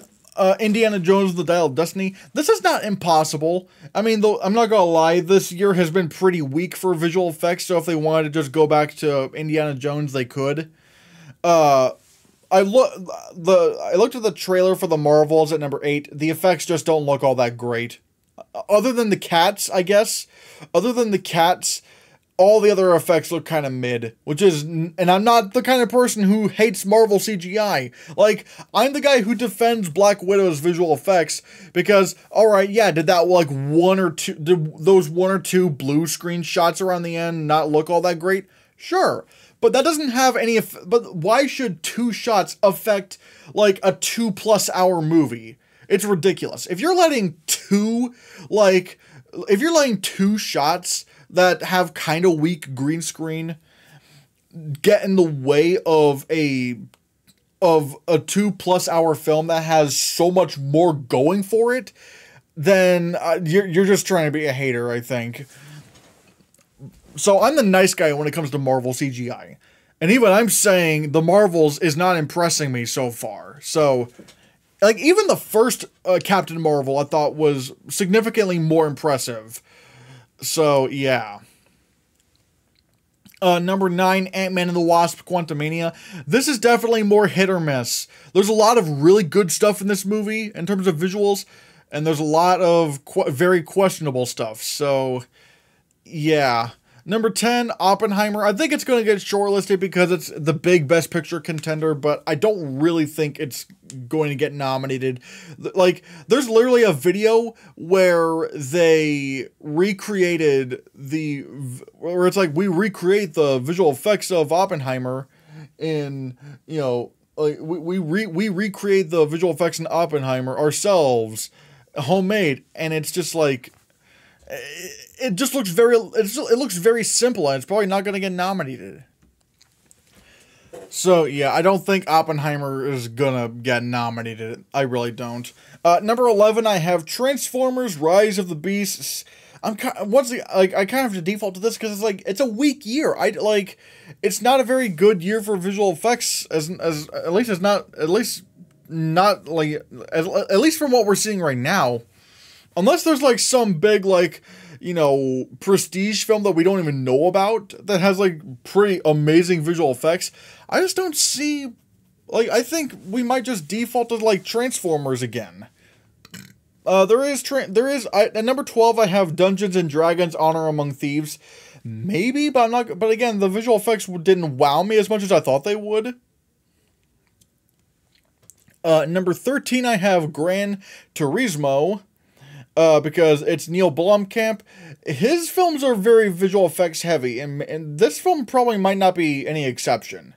Indiana Jones and the Dial of Destiny. This is not impossible. I mean, though, I'm not gonna lie, this year has been pretty weak for visual effects, so if they wanted to just go back to Indiana Jones, they could. I looked at the trailer for the Marvels at number 8. The effects just don't look all that great. Other than the cats, I guess. Other than the cats, all the other effects look kind of mid, and I'm not the kind of person who hates Marvel CGI. Like, I'm the guy who defends Black Widow's visual effects because, alright, yeah, did those 1 or 2 blue screen shots around the end not look all that great? Sure. But that doesn't have but why should 2 shots affect, like, a 2+ hour movie? It's ridiculous. If you're letting 2 shots that have kind of weak green screen get in the way of a 2+ hour film that has so much more going for it, then you're just trying to be a hater, I think. So I'm the nice guy when it comes to Marvel CGI. And even I'm saying the Marvels is not impressing me so far. So, like, even the first Captain Marvel I thought was significantly more impressive. So, yeah. Number 9, Ant-Man and the Wasp: Quantumania. This is definitely more hit or miss. There's a lot of really good stuff in this movie in terms of visuals, and there's a lot of very questionable stuff. So, yeah. Number 10, Oppenheimer. I think it's going to get shortlisted because it's the big Best Picture contender, but I don't really think it's going to get nominated. Like, there's literally a video where they recreated where it's like, we recreate the visual effects of Oppenheimer in, you know, like, we recreate the visual effects in Oppenheimer ourselves, homemade, and it's just like, it just looks it looks very simple, and it's probably not going to get nominated. So, yeah, I don't think Oppenheimer is going to get nominated. I really don't. Number 11, I have Transformers: Rise of the Beasts. I kind of have to default to this because it's like, it's a weak year. It's not a very good year for visual effects, at least from what we're seeing right now. Unless there's, like, some big, like, prestige film that we don't even know about that has like pretty amazing visual effects. I just don't see, like, I think we might just default to like Transformers again. At number 12 I have Dungeons and Dragons: Honor Among Thieves. Maybe, but I'm not, but again, the visual effects didn't wow me as much as I thought they would. Number 13 I have Gran Turismo. Because it's Neil Blomkamp. His films are very visual effects heavy, and this film probably might not be any exception.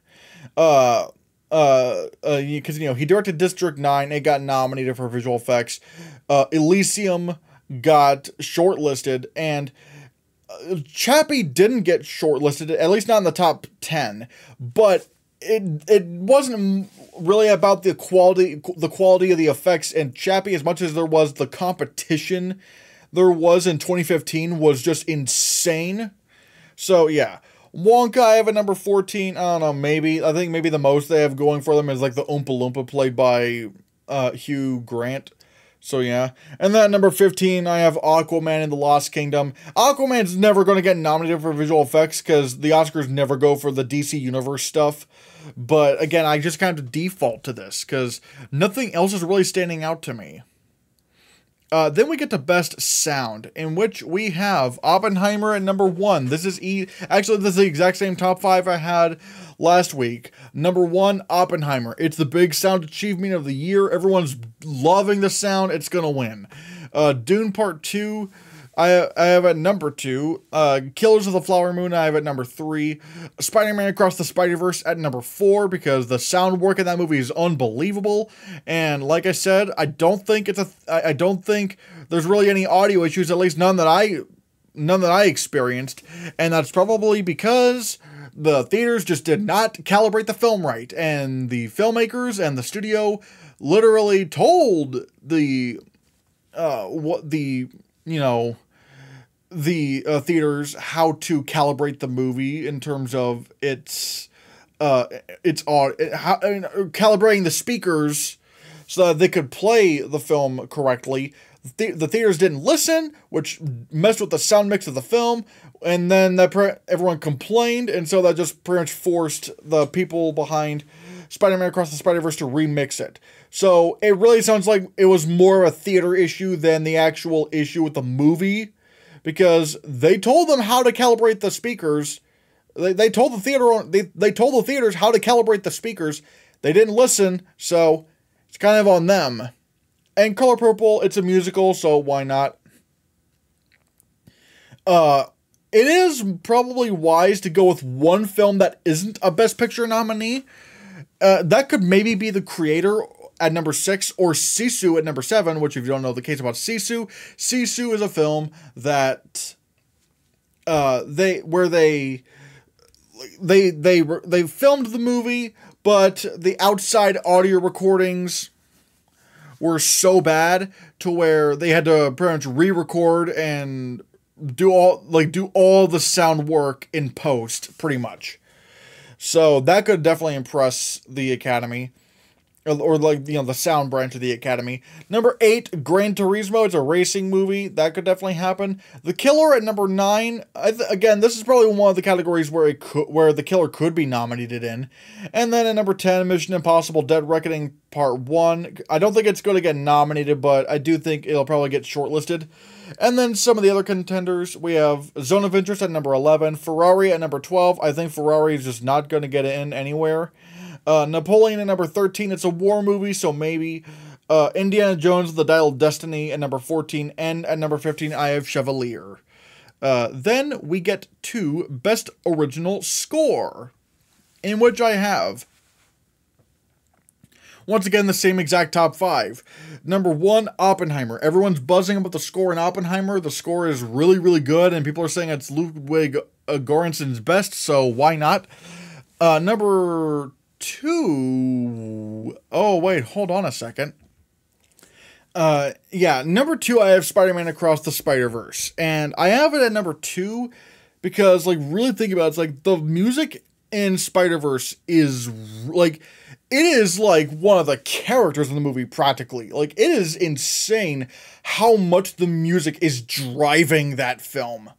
Because, he directed District 9, it got nominated for visual effects. Elysium got shortlisted, and Chappie didn't get shortlisted, at least not in the top 10, but it wasn't really about the quality of the effects in Chappie as much as there was the competition there was in 2015 was just insane. So yeah, Wonka I have at number 14. I don't know, maybe. I think maybe the most they have going for them is like the Oompa Loompa played by Hugh Grant. So yeah. And then at number 15, I have Aquaman and the Lost Kingdom. Aquaman's never going to get nominated for visual effects because the Oscars never go for the DC Universe stuff. But again, I just kind of default to this because nothing else is really standing out to me. Then we get to Best Sound, in which we have Oppenheimer at number 1. This is actually, this is the exact same top 5 I had last week. Number 1, Oppenheimer. It's the big sound achievement of the year. Everyone's loving the sound. It's gonna win. Dune Part 2, I have at number 2. Killers of the Flower Moon, I have at number 3. Spider-Man Across the Spider-Verse at number 4, because the sound work in that movie is unbelievable. And like I said, I don't think there's really any audio issues, at least none that I experienced. And that's probably because the theaters just did not calibrate the film right. And the filmmakers and the studio literally told the theaters how to calibrate the movie in terms of calibrating the speakers so that they could play the film correctly. The theaters didn't listen, which messed with the sound mix of the film, and then everyone complained, and so that just pretty much forced the people behind Spider-Man Across the Spider-Verse to remix it. So it really sounds like it was more of a theater issue than the actual issue with the movie, because they told them how to calibrate the speakers. They told the theaters how to calibrate the speakers. They didn't listen, so it's kind of on them. And Color Purple, it's a musical, so why not? It is probably wise to go with one film that isn't a Best Picture nominee. That could maybe be The Creator at number 6, or Sisu at number 7, which, if you don't know the case about Sisu, Sisu is a film that they filmed the movie, but the outside audio recordings were so bad to where they had to pretty much re-record and do all the sound work in post, pretty much. So that could definitely impress the Academy. Or the sound branch of the Academy. Number 8, Gran Turismo. It's a racing movie. That could definitely happen. The Killer at number 9. Again, this is probably one of the categories where The Killer could be nominated in. And then at number 10, Mission Impossible: Dead Reckoning Part 1. I don't think it's going to get nominated, but I do think it'll probably get shortlisted. And then some of the other contenders, we have Zone of Interest at number 11. Ferrari at number 12. I think Ferrari is just not going to get in anywhere. Napoleon at number 13. It's a war movie, so maybe. Indiana Jones: The Dial of Destiny at number 14. And at number 15, I have Chevalier. Then we get to Best Original Score, in which I have, once again, the same exact top 5. Number 1, Oppenheimer. Everyone's buzzing about the score in Oppenheimer. The score is really, really good, and people are saying it's Ludwig Göransson's best, so why not? Number 2... Oh, wait, hold on a second. Number 2, I have Spider-Man Across the Spider-Verse. And I have it at number 2 because, really think about it, it's the music in Spider-Verse is like, it is like one of the characters in the movie practically. Like, it is insane how much the music is driving that film.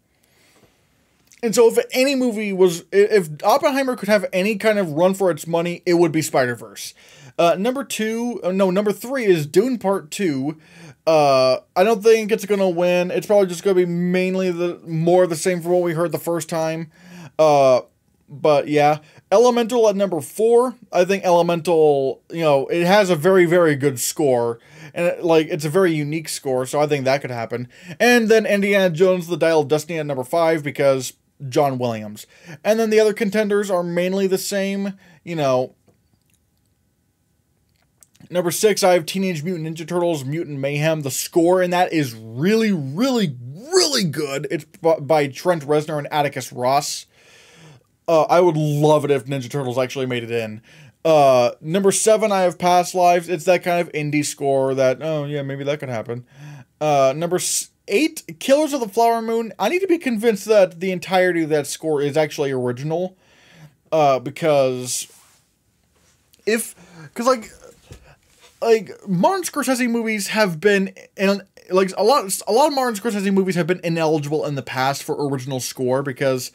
And so if Oppenheimer could have any kind of run for its money, it would be Spider-Verse. Number 3 is Dune Part 2. I don't think it's gonna win. It's probably just gonna be mainly more of the same from what we heard the first time. But yeah. Elemental at number 4. I think Elemental, it has a very, very good score. And it's a very unique score, so I think that could happen. And then Indiana Jones, The Dial of Destiny at number 5, because John Williams. And then the other contenders are mainly the same, Number 6, I have Teenage Mutant Ninja Turtles, Mutant Mayhem. The score in that is really, really, really good. It's by Trent Reznor and Atticus Ross. I would love it if Ninja Turtles actually made it in. Number 7, I have Past Lives. It's that kind of indie score that, oh yeah, maybe that could happen. Number 8, Killers of the Flower Moon. I need to be convinced that the entirety of that score is actually original. Because Martin Scorsese movies have been a lot of Martin Scorsese movies have been ineligible in the past for original score because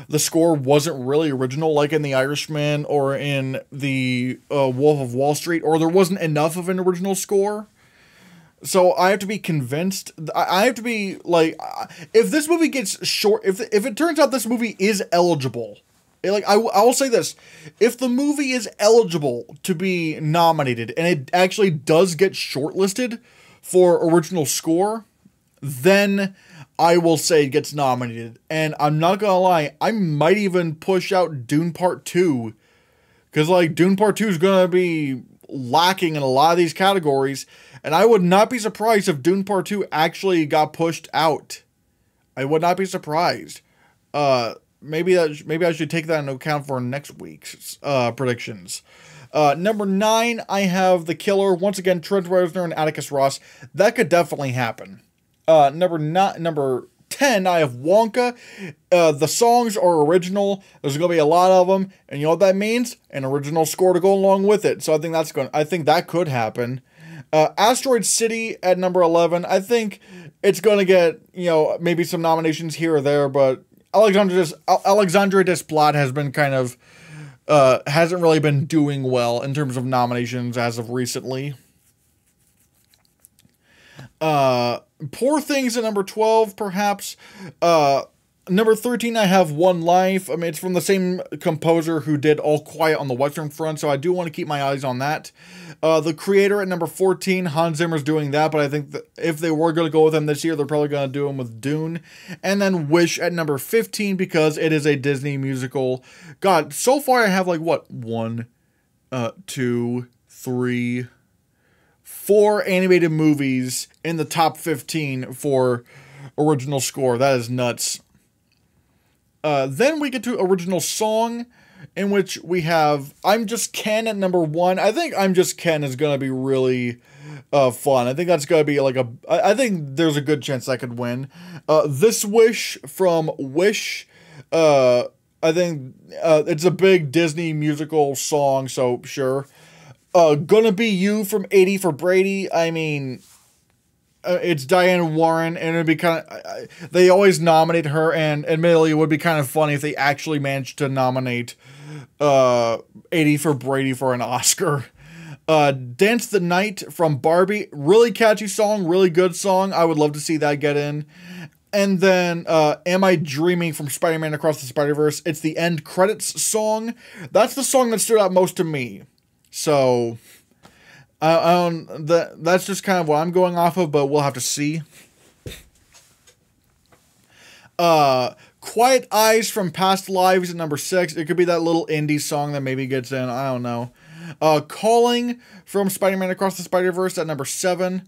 the score wasn't really original, like in The Irishman or in the Wolf of Wall Street, or there wasn't enough of an original score. So I have to be convinced. I have to be like, if this movie gets short, if it turns out this movie is eligible. I will say this, if the movie is eligible to be nominated and it actually does get shortlisted for original score, then I will say it gets nominated. And I'm not gonna lie, I might even push out Dune Part 2, because Dune Part 2 is gonna be lacking in a lot of these categories, and I would not be surprised if Dune Part 2 actually got pushed out. I would not be surprised. Maybe I should take that into account for next week's predictions. Number 9, I have The Killer. Once again, Trent Reznor and Atticus Ross. That could definitely happen. Number 10, I have Wonka. The songs are original. There's going to be a lot of them, and you know what that means? An original score to go along with it. So I think that could happen. Asteroid City at number 11. I think it's going to get, maybe some nominations here or there, but Alexandre Desplat has been kind of, hasn't really been doing well in terms of nominations as of recently. Poor Things at number 12, perhaps. Number 13, I have One Life. I mean, it's from the same composer who did All Quiet on the Western Front, so I do want to keep my eyes on that. The Creator at number 14, Hans Zimmer's doing that, but I think that if they were going to go with him this year, they're probably going to do him with Dune. And then Wish at number 15, because it is a Disney musical. God, so far I have 1, 2, 3, 4 animated movies in the top 15 for original score. That is nuts. Then we get to original song, in which we have I'm Just Ken at number 1. I think I'm Just Ken is going to be really fun. I think that's going to be I think there's a good chance that could win. This Wish from Wish. I think it's a big Disney musical song, so sure. Gonna Be You from 80 for Brady. I mean, it's Diane Warren, and it'd be kind of, they always nominate her, and admittedly, it would be kind of funny if they actually managed to nominate 80 for Brady for an Oscar. Dance the Night from Barbie. Really catchy song, really good song. I would love to see that get in. And then, Am I Dreaming from Spider-Man Across the Spider-Verse. It's the end credits song. That's the song that stood out most to me. So, that's just kind of what I'm going off of, but we'll have to see. Quiet Eyes from Past Lives at number 6. It could be that little indie song that maybe gets in. I don't know. Calling from Spider-Man Across the Spider-Verse at number 7.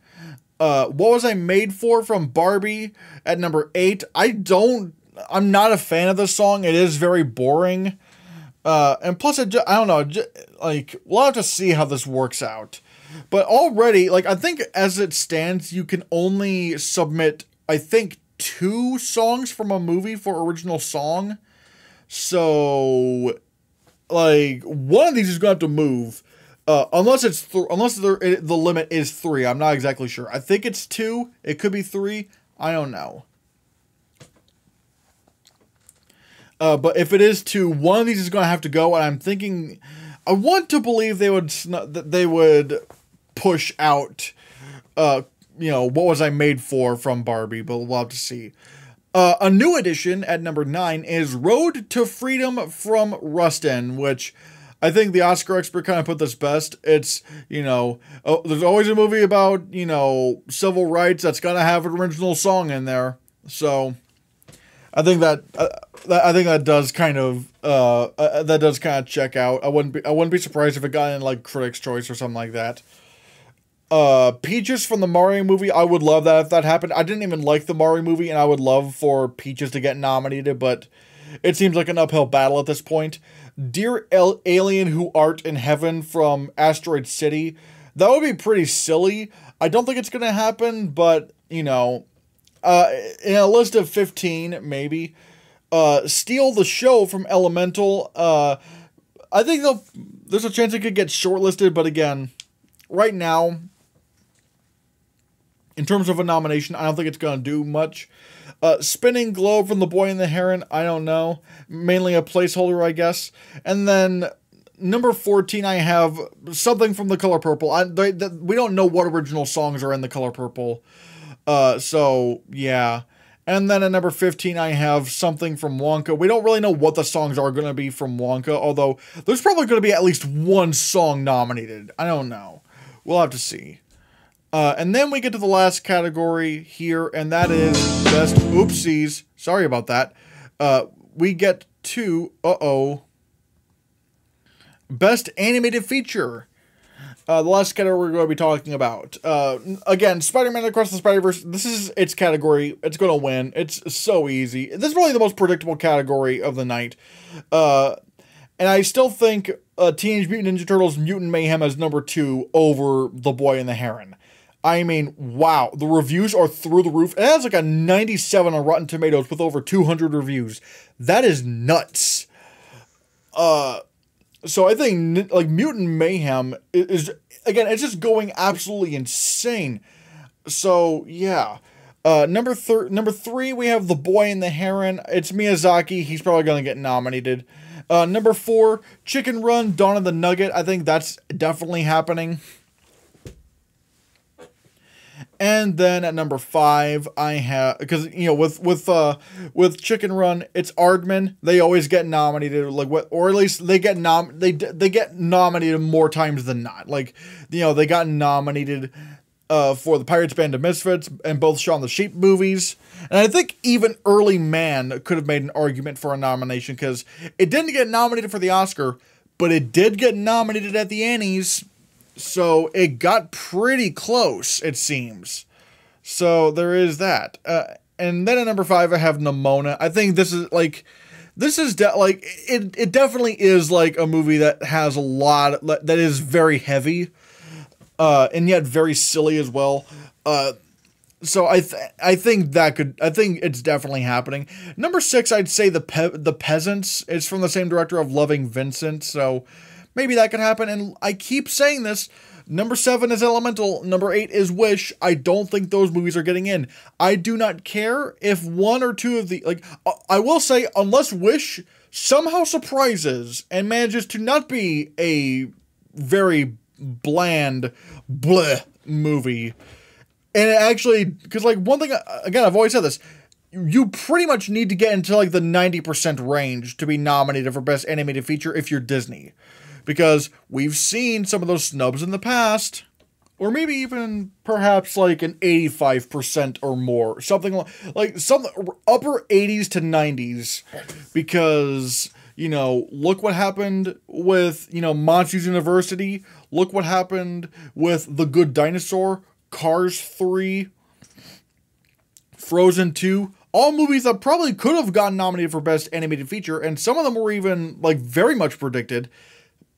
What Was I Made For from Barbie at number 8. I'm not a fan of this song. It is very boring. And plus, I don't know, we'll have to see how this works out. But already, I think as it stands, you can only submit, I think, 2 songs from a movie for original song. So, like one of these is going to have to move, unless the limit is 3. I'm not exactly sure. I think it's 2. It could be 3. I don't know. But if it is 2, one of these is going to have to go, and I'm thinking, I want to believe they would push out, What Was I Made For from Barbie, but we'll have to see. A new addition at number 9 is Road to Freedom from Rustin, which I think the Oscar expert kind of put this best. It's, there's always a movie about, civil rights that's going to have an original song in there. So I think that does kind of check out. I wouldn't be surprised if it got in like Critics' Choice or something like that. Peaches from the Mario movie, I would love that if that happened. I didn't even like the Mario movie, and I would love for Peaches to get nominated, but it seems like an uphill battle at this point. Dear Alien Who Art in Heaven from Asteroid City, that would be pretty silly. I don't think it's gonna happen, but, in a list of 15, maybe. Steal the Show from Elemental, I think there's a chance it could get shortlisted, but again, right now, in terms of a nomination, I don't think it's going to do much. Spinning Globe from The Boy and the Heron, I don't know. Mainly a placeholder, I guess. And then number 14, I have something from The Color Purple. We don't know what original songs are in The Color Purple. So, yeah. And then at number 15, I have something from Wonka. We don't really know what the songs are going to be from Wonka, although there's probably going to be at least one song nominated. I don't know. We'll have to see. And then we get to the last category here, and that is Best Oopsies. Sorry about that. We get to, Best Animated Feature. The last category we're going to be talking about. Again, Spider-Man Across the Spider-Verse, this is its category. It's going to win. It's so easy. This is probably the most predictable category of the night. And I still think Teenage Mutant Ninja Turtles Mutant Mayhem as number 2 over The Boy and the Heron. I mean, wow. The reviews are through the roof. It has like a 97 on Rotten Tomatoes with over 200 reviews. That is nuts. So I think, like, Mutant Mayhem is, again, it's just going absolutely insane. So, yeah. Number 3, we have The Boy and the Heron. It's Miyazaki. He's probably going to get nominated. Number 4, Chicken Run, Dawn of the Nugget. I think that's definitely happening. And then at number 5, I have, because with Chicken Run, it's Aardman. They always get nominated, or at least they get nominated more times than not. Like, they got nominated for the Pirates Band of Misfits and both Shaun the Sheep movies. And I think even Early Man could have made an argument for a nomination because it didn't get nominated for the Oscar, but it did get nominated at the Annies. So it got pretty close, it seems. So there is that. And then at number 5, I have Nimona. I think this is like, it definitely is like a movie that has a lot, that is very heavy, and yet very silly as well. So I think it's definitely happening. Number 6, I'd say The Peasants. It's from the same director of Loving Vincent, so maybe that could happen. And I keep saying this. Number 7 is Elemental. Number 8 is Wish. I don't think those movies are getting in. I do not care if one or two of the, I will say, unless Wish somehow surprises and manages to not be a very bland, bleh movie. And it actually, because one thing, again, I've always said this, you pretty much need to get into the 90% range to be nominated for Best Animated Feature if you're Disney. Because we've seen some of those snubs in the past, or maybe even perhaps an 85% or more. Something like some upper 80s to 90s. Because, look what happened with, Monsters University. Look what happened with The Good Dinosaur, Cars 3, Frozen 2. All movies that probably could have gotten nominated for Best Animated Feature, and some of them were even, very much predicted.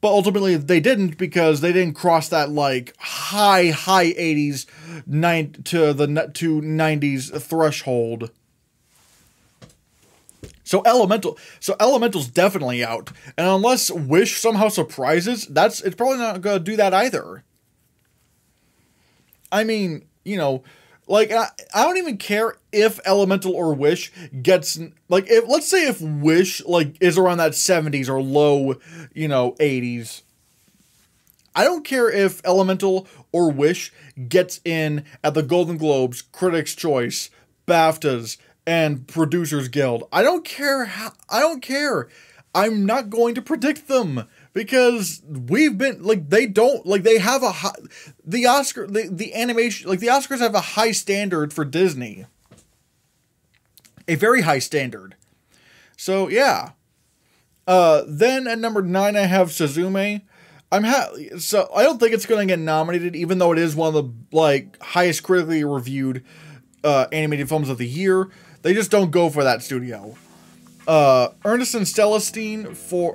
But ultimately, they didn't because they didn't cross that, high 80s to 90s threshold. So Elemental's definitely out. And unless Wish somehow surprises, it's probably not going to do that either. I mean, you know, like, I don't even care if Elemental or Wish gets, like, let's say if Wish, like, is around that 70s or low, you know, 80s. I don't care if Elemental or Wish gets in at the Golden Globes, Critics' Choice, BAFTAs, and Producers Guild. I don't care. I'm not going to predict them because we've been, like, they have a high, the animation, like, the Oscars have a high standard for Disney. A very high standard. So, yeah. Then at number 9, I have Suzume. So I don't think it's going to get nominated, even though it is one of the, like, highest critically reviewed animated films of the year. They just don't go for that studio. Ernest and Celestine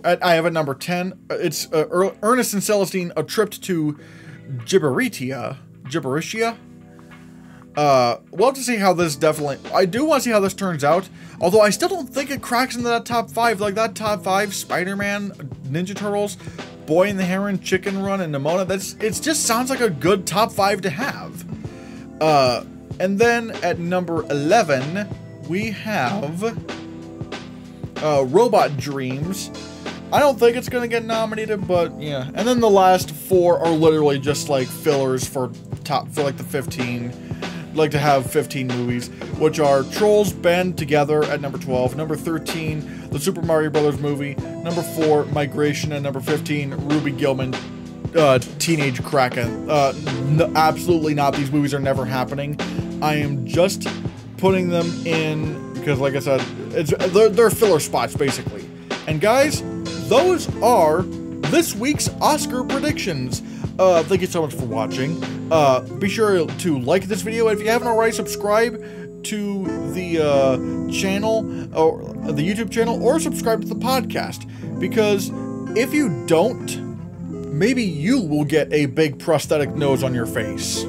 I have at number 10. It's Ernest and Celestine: A Trip to Gibberitia. We'll have to see how this I do want to see how this turns out. Although I still don't think it cracks into that top 5. Like that top 5, Spider-Man, Ninja Turtles, Boy and the Heron, Chicken Run, and Nimona. It just sounds like a good top 5 to have. And then at number 11, we have Robot Dreams. I don't think it's gonna get nominated, but yeah. And then the last 4 are literally just like fillers for like the 15. Like to have 15 movies, which are Trolls Band Together at number 12, number 13, the Super Mario Brothers movie, number 4, Migration, and number 15, Ruby Gillman, Teenage Kraken. No, absolutely not. These movies are never happening. I am just putting them in because, like I said, they're filler spots basically. And guys, those are this week's Oscar predictions. Thank you so much for watching. Be sure to like this video. If you haven't already, subscribe to the channel, or the YouTube channel, or subscribe to the podcast. Because if you don't, maybe you will get a big prosthetic nose on your face.